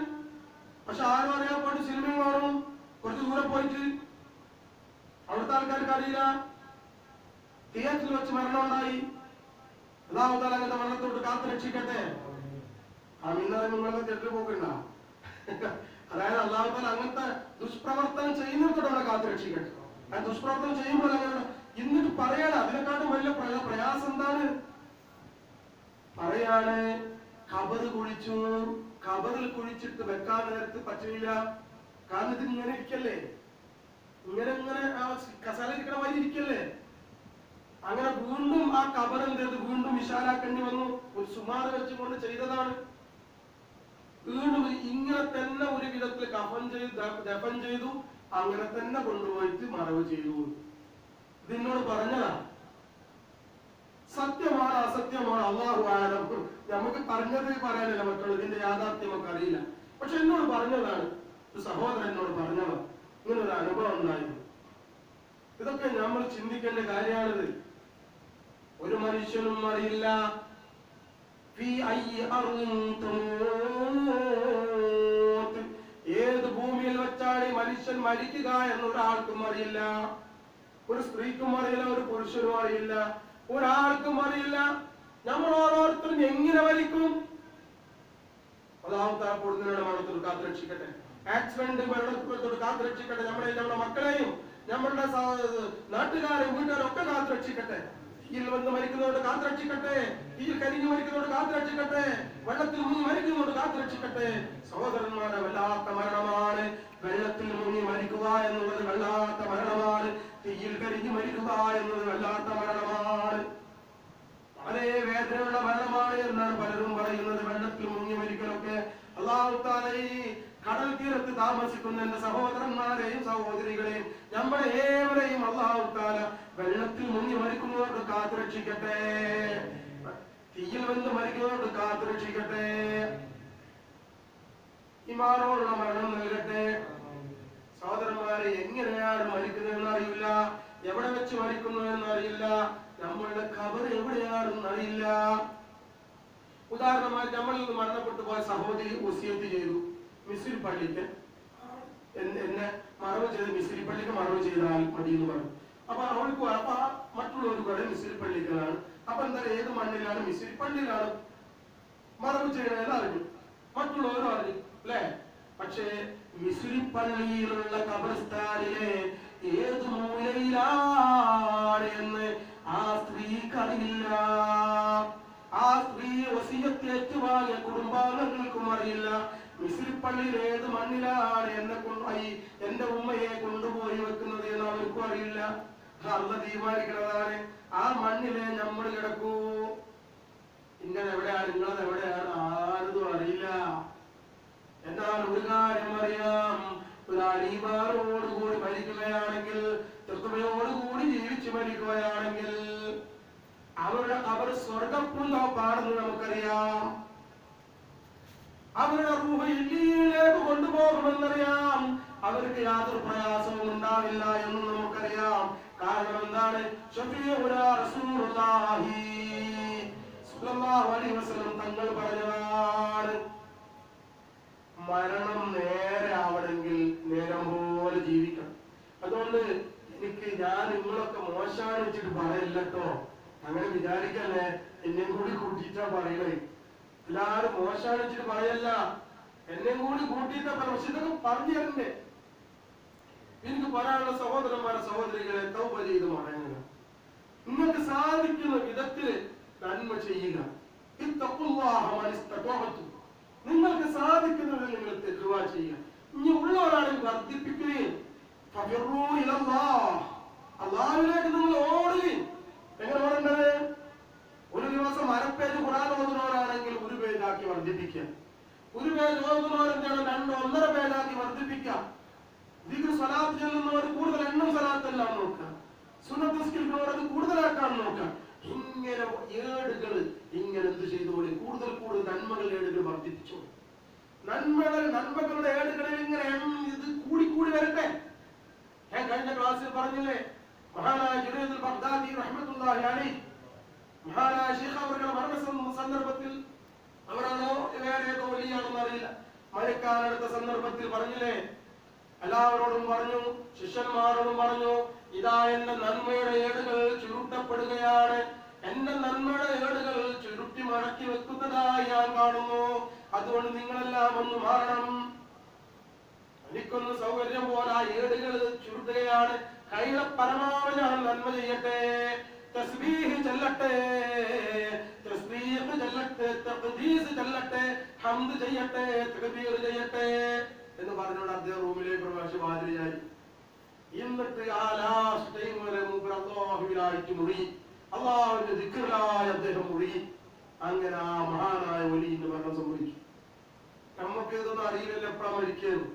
പക്ഷെ ആരും അറിയാൻ പോയിട്ട് സിനിമയും കാണും. കുറച്ച് ദൂരെ പോയിട്ട് അവിടുത്തെ ആൾക്കാർക്ക് അറിയില്ല. തിയേറ്ററിൽ വെച്ച് മരണം ഉണ്ടായി. അല്ലാഹു തആല അങ്ങനത്തെ മരണത്തോട്ട് കാത്തു രക്ഷിക്കട്ടെ. ഇന്നലെ നിങ്ങളുടെ തിയേറ്ററിൽ പോക്കണ്ട. അതായത് അല്ലാഹു തആല അങ്ങനത്തെ ദുഷ്പ്രവർത്തനം ചെയ്യുന്നവർക്ക് നമ്മളെ കാത്തു രക്ഷിക്കട്ടെ. ആ ദുഷ്പ്രവർത്തനം ചെയ്യുമ്പോൾ അങ്ങനെ എന്നിട്ട് പറയാണ്, അതിനെക്കാട്ടും വലിയ പ്രയാസം എന്താണ് പറയാണ്? ഖബറ് കുഴിച്ചു. ഖബറിൽ കുഴിച്ചിട്ട് വെക്കാൻ നേരത്ത് പറ്റില്ല. കാരണം ഇത് ഇങ്ങനെ ഇരിക്കല്ലേ, ഇങ്ങനെ ആ കസാല ഇരിക്കണ മാതിരി ഇരിക്കല്ലേ. അങ്ങനെ വീണ്ടും ആ കബർ എന്ത് ചെയ്ത് വീണ്ടും വിശാലാക്കേണ്ടി വന്നു. ഒരു സുമാറ് വെച്ചുകൊണ്ട് ചെയ്തതാണ്. വീണ്ടും ഇങ്ങനെ തന്നെ ഒരു വിധത്തിൽ കഫൻ ചെയ്തു, ദഫൻ ചെയ്തു, അങ്ങനെ തന്നെ കൊണ്ടുപോയിട്ട് മറവ് ചെയ്തു. ഇതിനോട് പറഞ്ഞതാ. സത്യമാണ് അസത്യമാണ് അള്ളാഹു ആലം. നമുക്ക് പറഞ്ഞത് പറയാനല്ല പറ്റുള്ളൂ, ഇതിന്റെ യാഥാർത്ഥ്യം നമുക്ക് അറിയില്ല. പക്ഷെ എന്നോട് പറഞ്ഞതാണ്, ഒരു സഹോദരൻ എന്നോട് പറഞ്ഞതാണ്, ഇങ്ങനെ ഒരു അനുഭവം ഉണ്ടായിരുന്നു. ഇതൊക്കെ നമ്മൾ ചിന്തിക്കേണ്ട കാര്യമാണിത്. ഒരു മനുഷ്യനും അറിയില്ല ഏത് ഭൂമിയിൽ വെച്ചാണ് മനുഷ്യൻ മരിക്കുക എന്നൊരാൾക്കും അറിയില്ല. ഒരു സ്ത്രീക്കും അറിയില്ല, ഒരു പുരുഷനും അറിയില്ല, ഒരാൾക്കും അറിയില്ല. നമ്മൾ ഓരോരുത്തരും എങ്ങനെ മരിക്കും? അല്ലാഹു പൊടുന്നതിനുള്ള മരണത്തോട് കാത്തുരക്ഷിക്കട്ടെ, ആക്സിഡന്റ് മരണത്തോട് കാത്തുരക്ഷിക്കട്ടെ, നമ്മുടെ മക്കളെയും നമ്മളുടെ നാട്ടുകാരെയും വീട്ടുകാരും ഒക്കെ കാത്തുരക്ഷിക്കട്ടെ. തീയിൽ വന്ന് മരിക്കുന്നതോട് കാത്തുരക്ഷിക്കട്ടെ, തീയിൽ കരിഞ്ഞു മരിക്കുന്നതോട് കാത്തുരക്ഷിക്കട്ടെ, വെള്ളത്തിൽ മുങ്ങി മരിക്കുന്നതോട് കാത്തുരക്ഷിക്കട്ടെ. സഹോദരന്മാരെ, വല്ലാത്ത മരണമാണ് വെള്ളത്തിൽ മുങ്ങി മരിക്കുക എന്നുള്ളത്, വല്ലാത്ത മരണമാണ്. തീയിൽ കരിഞ്ഞു മരിക്കുക എന്നത് വല്ലാത്ത മരണമാണ്, വളരെ വേദനയുള്ള മരണമാണ് എന്നാണ് പലരും പറയുന്നത്. വെള്ളത്തിൽ മുങ്ങി മരിക്കലൊക്കെ അല്ലാഹു തആല ഈ കടൽ തീരത്ത് താമസിക്കുന്ന എന്റെ സഹോദരന്മാരെയും സഹോദരികളെയും നമ്മളെ ഏവരെയും അല്ലാഹു തആല വെള്ളത്തിൽ മുങ്ങി മരിക്കുന്നവരോട് കാത്തുരക്ഷിക്കട്ടെ, തീയിൽ വന്ന് മരിക്കുന്നവരോട് കാത്തുരക്ഷിക്കട്ടെ, ഈമാനോടുള്ള മരണം നൽകട്ടെ. സഹോദരന്മാരെ, എങ്ങനെയാണ് മരിക്കുന്നതെന്ന് അറിയില്ല, എവിടെ വെച്ച് മരിക്കുന്നു എന്നറിയില്ല, നമ്മളുടെ ഖബർ എവിടെയാണെന്ന് അറിയില്ല. ഉദാഹരണമായി, നമ്മളിൽ നിന്ന് മരണപ്പെട്ടു പോയ സഹോദരി വസിയത്ത് ചെയ്തു, മിസ്രി പള്ളിക്ക് എന്നെ മറവ് ചെയ്ത് മിസ്രി പള്ളിക്ക് മറവ് ചെയ്താൽ മതി എന്ന് പറഞ്ഞു. അപ്പൊ അവൾക്ക് അപ്പൊ മറ്റുള്ളവർക്ക് പറയും മിസ്രി പള്ളിക്കലാണ്. അപ്പൊ എന്താ, ഏത് മണ്ണിലാണ്? മിസ്രി പള്ളിയിലാണ് മറവ് ചെയ്യണമെന്ന് അറിഞ്ഞു, മറ്റുള്ളവരും അറിഞ്ഞു അല്ലെ. പക്ഷേ മിസ്രി പള്ളിയിലുള്ള ഖബർസ്ഥാനിലെ ഏത് മൂലയിലാണ് എന്ന് ആ സ്ത്രീക്ക് അറിയില്ല. ആ സ്ത്രീ വസിയത്ത് ഏറ്റുവാങ്ങിയ കുടുംബാംഗങ്ങൾക്കും അറിയില്ല. മിസ്രി പള്ളിയിൽ ഏത് മണ്ണിലാണ് എന്റെ ഉമ്മയെ കൊണ്ടുപോയി വെക്കുന്നത് എന്ന് അവർക്കും അറിയില്ല. അള്ളാഹു തീരുമാനിക്കുന്നതാണ്. ആ മണ്ണിലെ നമ്മൾ കിടക്കൂ. ഇങ്ങനെ എവിടെയാണ്, നിങ്ങളത് എവിടെയാണ്, ആരതും അറിയില്ല. എന്നാൽ ഒരു കാര്യം അറിയാം, ഒരാൾ ഈമാനോടുകൂടി മരിക്കുകയാണെങ്കിൽ, തഖ്വയോടുകൂടി ജീവിച്ചു മരിക്കുകയാണെങ്കിൽ അവരുടെ അവർ സ്വർഗപ്പൂന്തോപ്പാണെന്ന് നമുക്കറിയാം. അവരുടെ റൂഹ് ഇല്ലിയിലേക്ക് കൊണ്ടുപോകുമെന്നറിയാം. അവർക്ക് യാതൊരു പ്രയാസവും ഉണ്ടാവില്ല എന്ന് നമുക്കറിയാം. കാരണം എന്താണ്? ശഫീഉനാ റസൂലുള്ളാഹി സ്വല്ലല്ലാഹു അലൈഹി വസല്ലം തങ്ങൾ പറഞ്ഞതാണ്, മരണം നേരെ ആവണമെങ്കിൽ നേരം പോലെ ജീവിക്കണം. അതുകൊണ്ട് ഞാൻ നിങ്ങളൊക്കെ മോശമാണ് വെച്ചിട്ട് പറയില്ല കേട്ടോ, അങ്ങനെ വിചാരിക്കല്ലേ, എന്നെയും കൂടി കൂട്ടിയിട്ടാ പറയണേ. എല്ലാരും മോശമാണ് വെച്ചിട്ട് പറയല്ല, എന്നെയും കൂടി കൂട്ടിയിട്ടാ പറയും. പക്ഷെ ഇതൊക്കെ പറഞ്ഞു തരണ്ടേ? എനിക്ക് പറയാനുള്ള സഹോദരന്മാരെ സഹോദരികളെ, തൗബ ചെയ്ത് മടങ്ങുക. നിങ്ങൾക്ക് സാധിക്കുന്ന വിധത്തില് നന്മ ചെയ്യുക. നിങ്ങൾക്ക് സാധിക്കുന്നത് നിങ്ങൾ തെറ്റുക ചെയ്യുക. ഇനി ഉള്ളവരാണെങ്കിൽ വർദ്ധിപ്പിക്കുകയും അല്ലാഹുവിലേക്ക് നിങ്ങൾ ഓടുകയും. എങ്ങനെ ഓടേണ്ടത്? ഒരു ദിവസം അരപ്പേജ് ഖുർആൻ ഓതുന്നവരാണെങ്കിൽ 1 പേജാക്കി വർദ്ധിപ്പിക്കുക. 1 പേജ് ഓതുന്നവരെന്താണ് 2-1.5 പേജാക്കി വർദ്ധിപ്പിക്കുക. ദിക്ർ സ്വലാത്ത് ചെല്ലുന്നവർ കൂടുതൽ എണ്ണം സ്വലാത്തെല്ലാം നോക്കുക. സുന്നത്ത് നിസ്കരിക്കുന്നവർ അത് കൂടുതലാക്കാൻ നോക്കുക. ഇങ്ങനെ ഏടുകൾ ഇങ്ങനെ എന്ത് ചെയ്തോളി, കൂടുതൽ നന്മകൾ ഏടുകൾ വർദ്ധിപ്പിച്ചോ. നന്മകളുടെ ഏടുകളിൽ ഇങ്ങനെ ഇത് കൂടി വരട്ടെ. ഞാൻ കഴിഞ്ഞ ക്ലാസ്സിൽ പറഞ്ഞില്ലേ, മഹാനായ ജുനൈദുൽ ബഗ്ദാദി റഹ്മത്തുള്ളാഹി അലൈഹി, മഹാനായ ശൈഖ് അവരുടെ മരണ സന്ദർഭത്തിൽ, അവരാണോ വേറെ ഏതോ വലിയാണെന്ന് അറിയില്ല, മരിക്കാനെടുത്ത സന്ദർഭത്തിൽ പറഞ്ഞില്ലേ, എല്ലാവരോടും പറഞ്ഞു, ശിഷ്യന്മാരോടും പറഞ്ഞു, ഇതാ എന്റെ നന്മയുടെ ഏടുകൾ ചുരുട്ടപ്പെടുകയാണ്, എന്റെ നന്മയുടെ ഏടുകൾ ചുരുട്ടി മടക്കി വെക്കുന്നതായി ഞാൻ കാണുന്നു. അതുകൊണ്ട് നിങ്ങളെല്ലാം ഒന്ന് മാറണം. എനിക്കൊന്ന് സൗകര്യം പോലെ ആ ഏടുകൾ ചുരുട്ടുകയാണ്. കൈയുടെ പരമാവധി ഞാൻ നന്മ ചെയ്യട്ടെ, തസ്ബീഹ് ചൊല്ലട്ടെ, തസ്ബീഹ് ചൊല്ലട്ടെ, തഖ്ദീസ് ചൊല്ലട്ടെ, ഹംദ് ചെയ്യട്ടെ, തക്ബീർ ചെയ്യട്ടെ. എന്ന് പറഞ്ഞുകൊണ്ട് അദ്ദേഹം റൂമിലേക്ക് പ്രവേശിച്ച് വാതിലായി. എന്നിട്ട് ആ ലാസ്റ്റ് ടൈം വരെ മൂപ്പർ അല്ലാഹുവിലായിട്ട് മുഴുകി, അള്ളാഹുവിന്റെ ദിക്റിലായി അദ്ദേഹം മുഴുകി. അങ്ങനെ ആ മഹാനായ വലിയ മരണം സംഭവിച്ചു. നമുക്ക് ഇതൊന്നും അറിയില്ലല്ലോ എപ്പോഴാണ് മരിക്കുന്നത്.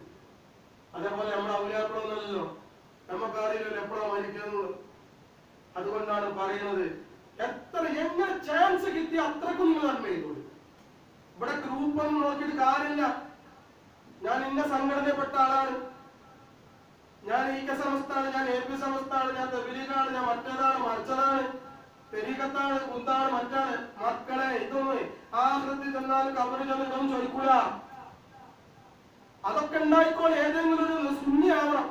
അതേപോലെ നമ്മുടെ ഔലിയാക്കളൊന്നല്ലോ, നമുക്ക് അറിയില്ലല്ലോ എപ്പോഴാണ് മരിക്കുന്നത്. അതുകൊണ്ടാണ് പറയുന്നത്, എങ്ങനെ ചാൻസ് കിട്ടി അത്രക്കും നിങ്ങൾ നന്മ ചെയ്തോളൂ. ഇവിടെ ഗ്രൂപ്പൊന്നും നോക്കിയിട്ട് കാര്യമില്ല. ഞാൻ ഇന്ന സംഘടനപ്പെട്ട ആളാണ്, ഞാൻ ഈക്ക സമസ്താണ്, ഞാൻ AP സമസ്താണ്, ഞാൻ തെബിലീഗാണ്, ഞാൻ മറ്റേതാണ് മറിച്ചതാണ്, തെരീഖത്താണ്, കുന്താണ്, മറ്റാണ്. മക്കളെ, ഇതൊന്നും ആഹൃത്തിൽ ചെന്നാലും കബറിൽ ചെന്ന് ഇതൊന്നും ചോദിക്കൂല. അതൊക്കെ ഉണ്ടായിക്കോളെ. ഏതെങ്കിലും ഒരു സുന്നി ആവണം,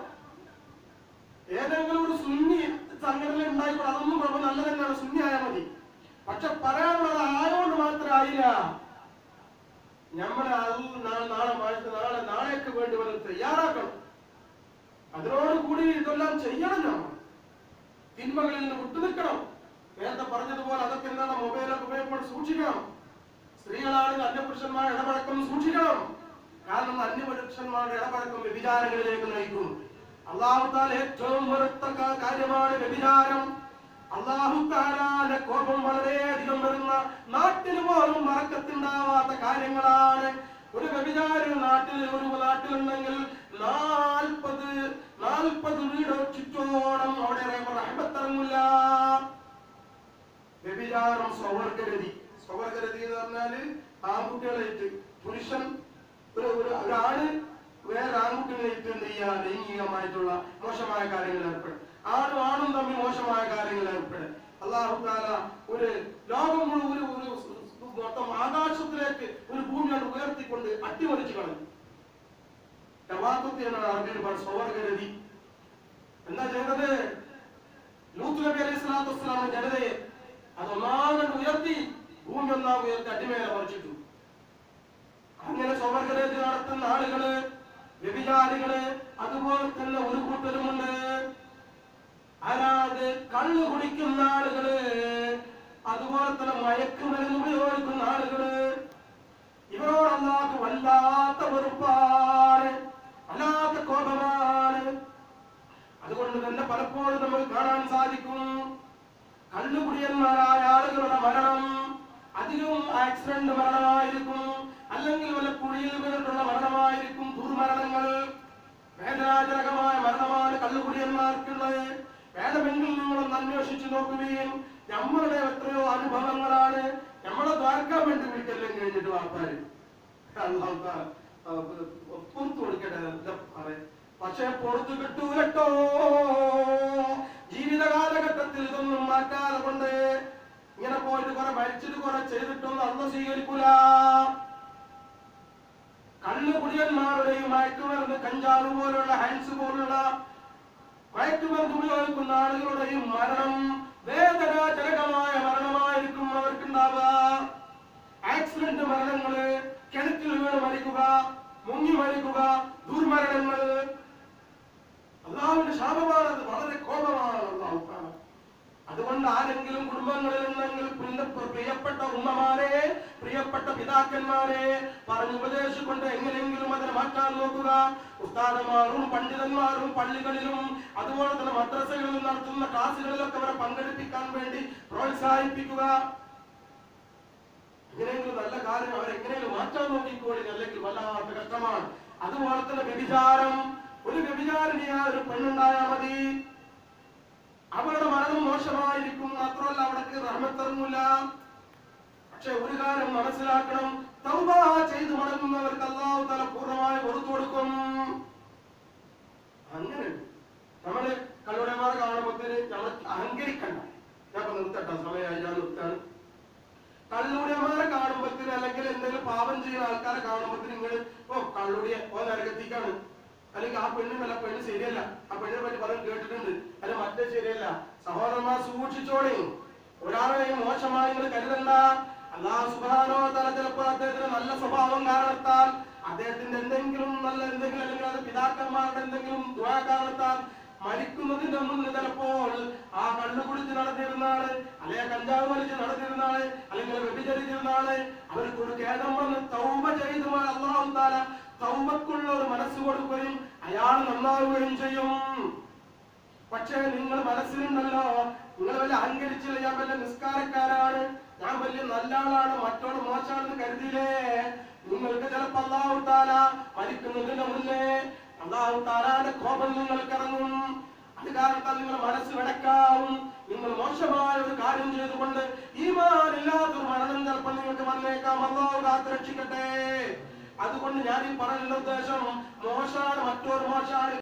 ഏതെങ്കിലും ഒരു സുന്നി സംഘടന ഉണ്ടായിക്കോളെ. അതൊന്നും കുഴപ്പം, നല്ല തന്നെയാണ്, സുന്നി ആയാൽ മതി. പക്ഷെ പറയാനുള്ളത് ആരോട് മാത്രമായില്ല. നമ്മളെ നാളേക്ക് വേണ്ടി വന്ന് തയ്യാറാക്കണം. അതിനോടുകൂടി ഇതെല്ലാം ചെയ്യണം. നമ്മൾ തിന്മകളിൽ നിന്ന് വിട്ടുനിൽക്കണം. നേരത്തെ പറഞ്ഞതുപോലെ അതൊക്കെ എന്താണ്, മൊബൈലൊക്കെ ഉപയോഗപ്പെട്ട് സൂക്ഷിക്കണം. സ്ത്രീകളാണെങ്കിൽ അന്യപുരുഷന്മാരുടെ ഇടപഴക്കം സൂക്ഷിക്കണം. കാരണം അന്യപുരുഷന്മാരുടെ ഇടപഴക്കം വ്യഭിചാരങ്ങളിലേക്ക് നയിക്കും. അല്ലാഹു തആല ഏറ്റവും വെറുത്ത കാര്യമാണ് വ്യഭിചാരം. അല്ലാഹു തആലയുടെ കോപം വളരെയധികം വരുന്ന, നാട്ടിൽ പോലും മറക്കത്തുണ്ടാവാത്ത കാര്യങ്ങളാണ്. ഒരു വ്യഭിചാരി നാട്ടിലുണ്ടെങ്കിൽ 40 വീട് ചുറ്റോളം അവിടെ റഹ്മത്തിറങ്ങില്ല. വ്യഭിചാരം സ്വവർഗരതി. സ്വവർഗരതി എന്ന് പറഞ്ഞാല് ആൺകുട്ടികളായിട്ട് പുരുഷൻ ഒരാണ് വേറെ ആൺകുട്ടികളായിട്ട് എന്ത് ചെയ്യുക, ലൈംഗികമായിട്ടുള്ള മോശമായ കാര്യങ്ങൾ ഏർപ്പെടും. ആണും തമ്മിൽ മോശമായ കാര്യങ്ങൾ ഏർപ്പെടും. അല്ലാഹു തആല ഒരു ലോകം മുഴുവൻ മൊത്തം ആകാശത്തിലേക്ക് ഒരു ഭൂമിയാണ് ഉയർത്തിക്കൊണ്ട് അട്ടിമറിച്ചു കളഞ്ഞു. അറബിയിൽ സ്വവർഗരതി. എന്താ ചെയ്തത്? ലൂത്ത് നബി അലൈഹി സ്വലാത്തു വസ്സലാം ജനതയെ അതൊന്നാകെ ഉയർത്തി, ഭൂമി ഒന്നാകെ ഉയർത്തി അടിമേലെ മറിച്ചിട്ടു. അങ്ങനെ സ്വവർഗരതി നടത്തുന്ന ആളുകള്, വ്യഭിചാരികള്, അതുപോലെ തന്നെ ഒരു കൂട്ടരുമുണ്ട്. അല്ലാതെ കള്ളു കുടിക്കുന്ന ആളുകള്, അതുപോലെ തന്നെ മയക്കുമരുന്ന് ഉപയോഗിക്കുന്ന ആളുകള്, ഇവരോട് അല്ലാഹു വല്ലാത്ത വെറുപ്പാണ്, വല്ലാത്ത കോപമാണ്. അതുകൊണ്ട് തന്നെ പലപ്പോഴും നമുക്ക് കാണാൻ സാധിക്കും, കള്ളുകുടിയന്മാരായ ആളുകളുടെ മരണം അധികവും ആക്സിഡന്റ് മരണമായിരിക്കും, അല്ലെങ്കിൽ വല്ല കുഴിയിൽ വീണിട്ടുള്ള മരണമായിരിക്കും. ദുർമരണങ്ങൾ, വേദനാജനകമായ മരണമാണ് കള്ളുകുടിയന്മാർക്കുള്ളത്. വേണമെങ്കിൽ നിങ്ങളൊന്ന് അന്വേഷിച്ചു നോക്കുകയും, നമ്മളുടെ എത്രയോ അനുഭവങ്ങളാണ്. നമ്മളെ ദ്വാരക്കാൻ വേണ്ടി വിളിക്കെല്ലാം കഴിഞ്ഞിട്ട് വാർത്താര് പുറത്തു കൊടുക്കട്ടെ. പക്ഷെ പുറത്തു കിട്ടൂലട്ടോ. ജീവിത കാലഘട്ടത്തിൽ ഇതൊന്നും മാറ്റാതെ കൊണ്ട് ഇങ്ങനെ പോയിട്ട് കുറെ മരിച്ചിട്ട് കുറെ ചെയ്തിട്ടൊന്നും അന്ന് സ്വീകരിക്കൂല. കള്ളുകുടിയന്മാരുടെയും മയക്കുമരുന്ന്, കഞ്ചാവ് പോലുള്ള, ഹൈൻസ് പോലുള്ള മയക്കുമരുന്ന് ഉപയോഗിക്കുന്ന ആളുകളുടെയും മരണം വേദനാജനകമായ മരണമായിരിക്കും അവർക്കുണ്ടാവുക. ആക്സിഡന്റ് മരണങ്ങള്, കിണറ്റിൽ വീണ് മരിക്കുക, മുങ്ങി മരിക്കുക, ദുർമരണങ്ങൾ. അല്ലാഹുവിന്റെ ശാപമാണത്, വളരെ കോപമാണ് അല്ലാഹു തആല. അതുകൊണ്ട് ആരെങ്കിലും കുടുംബങ്ങളിൽ ഉണ്ടെങ്കിൽ പ്രിയപ്പെട്ട ഉമ്മമാരെ, പ്രിയപ്പെട്ട പിതാക്കന്മാരെ പറഞ്ഞുപദേശിക്കൊണ്ട് എങ്ങനെയെങ്കിലും അതിനെ മാറ്റാൻ നോക്കുക. ഉസ്താദന്മാരും പണ്ഡിതന്മാരും പള്ളികളിലും അതുപോലെ തന്നെ മദ്രസകളിലും നടത്തുന്ന ക്ലാസുകളിലൊക്കെ അവരെ പങ്കെടുപ്പിക്കാൻ വേണ്ടി പ്രോത്സാഹിപ്പിക്കുക. എങ്ങനെയെങ്കിലും നല്ല കാര്യം അവരെങ്ങനെയെങ്കിലും മാറ്റാൻ നോക്കിക്കോളി, അല്ലെങ്കിൽ വല്ലാത്ത കഷ്ടമാണ്. അതുപോലെ തന്നെ വ്യഭിചാരം. ഒരു വ്യഭിചാരിണിയായ ഒരു പെണ്ണുണ്ടായാൽ മതി, അവരുടെ മരണം മോശമായിരിക്കും. മാത്രമല്ല അവിടേക്ക് റഹ്മത്തിറങ്ങില്ല. പക്ഷെ ഒരു കാര്യം മനസ്സിലാക്കണം, തൗബ ചെയ്ത് മടങ്ങുന്നവർക്ക് അല്ലാഹു തആല പൂർണ്ണമായി പുറത്തു കൊടുക്കും. അങ്ങനെ നമ്മള് കള്ളുടന്മാരെ കാണുമ്പോഴത്തേന് നമ്മൾ അഹങ്കരിക്കണ്ട. ഞാൻ നിർത്തട്ടെ, സമയമായി, ഞാൻ നിർത്താൻ. കള്ളുടന്മാരെ കാണുമ്പോഴത്തേന്, അല്ലെങ്കിൽ എന്തെങ്കിലും പാപം ചെയ്യുന്ന ആൾക്കാരെ കാണുമ്പോഴത്തേന് നിങ്ങള് കള്ളുടിയ നരകത്തിക്കാണ്, അല്ലെങ്കിൽ ആ പെണ്ണിനല്ല, പെണ്ണ് ശരിയല്ല, ആ പെണ്ണിനെ പറ്റി പറയാൻ കേട്ടിട്ടുണ്ട്, അല്ലെ മറ്റേ ശരിയല്ല. സഹോദരന്മാർ സൂക്ഷിച്ചോളി. ഒരാളെയും മോശമായി നിങ്ങൾ കരുതണ്ട. അല്ലാഹു സുബ്ഹാനഹു വ തആല ചിലപ്പോൾ അദ്ദേഹത്തിന് നല്ല സ്വഭാവം കാരണത്താൽ, അദ്ദേഹത്തിന്റെ എന്തെങ്കിലും നല്ല എന്തെങ്കിലും, അല്ലെങ്കിൽ അത് പിതാക്കന്മാരുടെ എന്തെങ്കിലും ദുആ കാരണത്താൽ മരിക്കുന്നതിന്റെ മുന്നിൽ ചിലപ്പോൾ ആ കള്ളു കുടിച്ച് നടന്നിരുന്ന ആള്, അല്ലെങ്കിൽ കഞ്ചാവ് വലിച്ച് നടന്നിരുന്ന ആള്, അല്ലെങ്കിൽ വ്യഭിചരിച്ചിരുന്ന ആള്, അവർക്ക് ഒരു ഖേദം വന്ന് തൗബ ചെയ്തു അല്ലാഹു തആല തൗബക്കുള്ള ഒരു മനസ്സ് കൊടുക്കുകയും അയാൾ നന്നാവുകയും ചെയ്യും. പക്ഷേ നിങ്ങൾ മനസ്സിലുണ്ടല്ലോ, നിങ്ങൾ വല്ല അഹങ്കരിച്ചില്ല, ഞാൻ വല്ല നിസ്കാരക്കാരാണ്, ഞാൻ വലിയ നല്ല ആളാണ്, മറ്റോട് മോശമാണെന്ന് കരുതിയില്ലേ, നിങ്ങൾക്ക് ചിലപ്പോ അല്ലാഹു തആല മരിക്കുന്നതിന് മുന്നേ അല്ലാഹു തആലയുടെ കോപം നിങ്ങൾക്ക് ഇറങ്ങും. അത് കാരണത്താൽ നിങ്ങൾ മനസ്സ് വെടക്കാവും. നിങ്ങൾ മോശമായ ഒരു കാര്യം ചെയ്തുകൊണ്ട് ഈമാനില്ലാത്തൊരു മരണം ചിലപ്പോൾ നിങ്ങൾക്ക് വന്നേക്കാം. അല്ലാഹു കാത്ത് രക്ഷിക്കട്ടെ. അതുകൊണ്ട് ഞാൻ ഈ പറയുന്ന ഉദ്ദേശം മോശമാണ്, മറ്റൊരു മോശമാണ്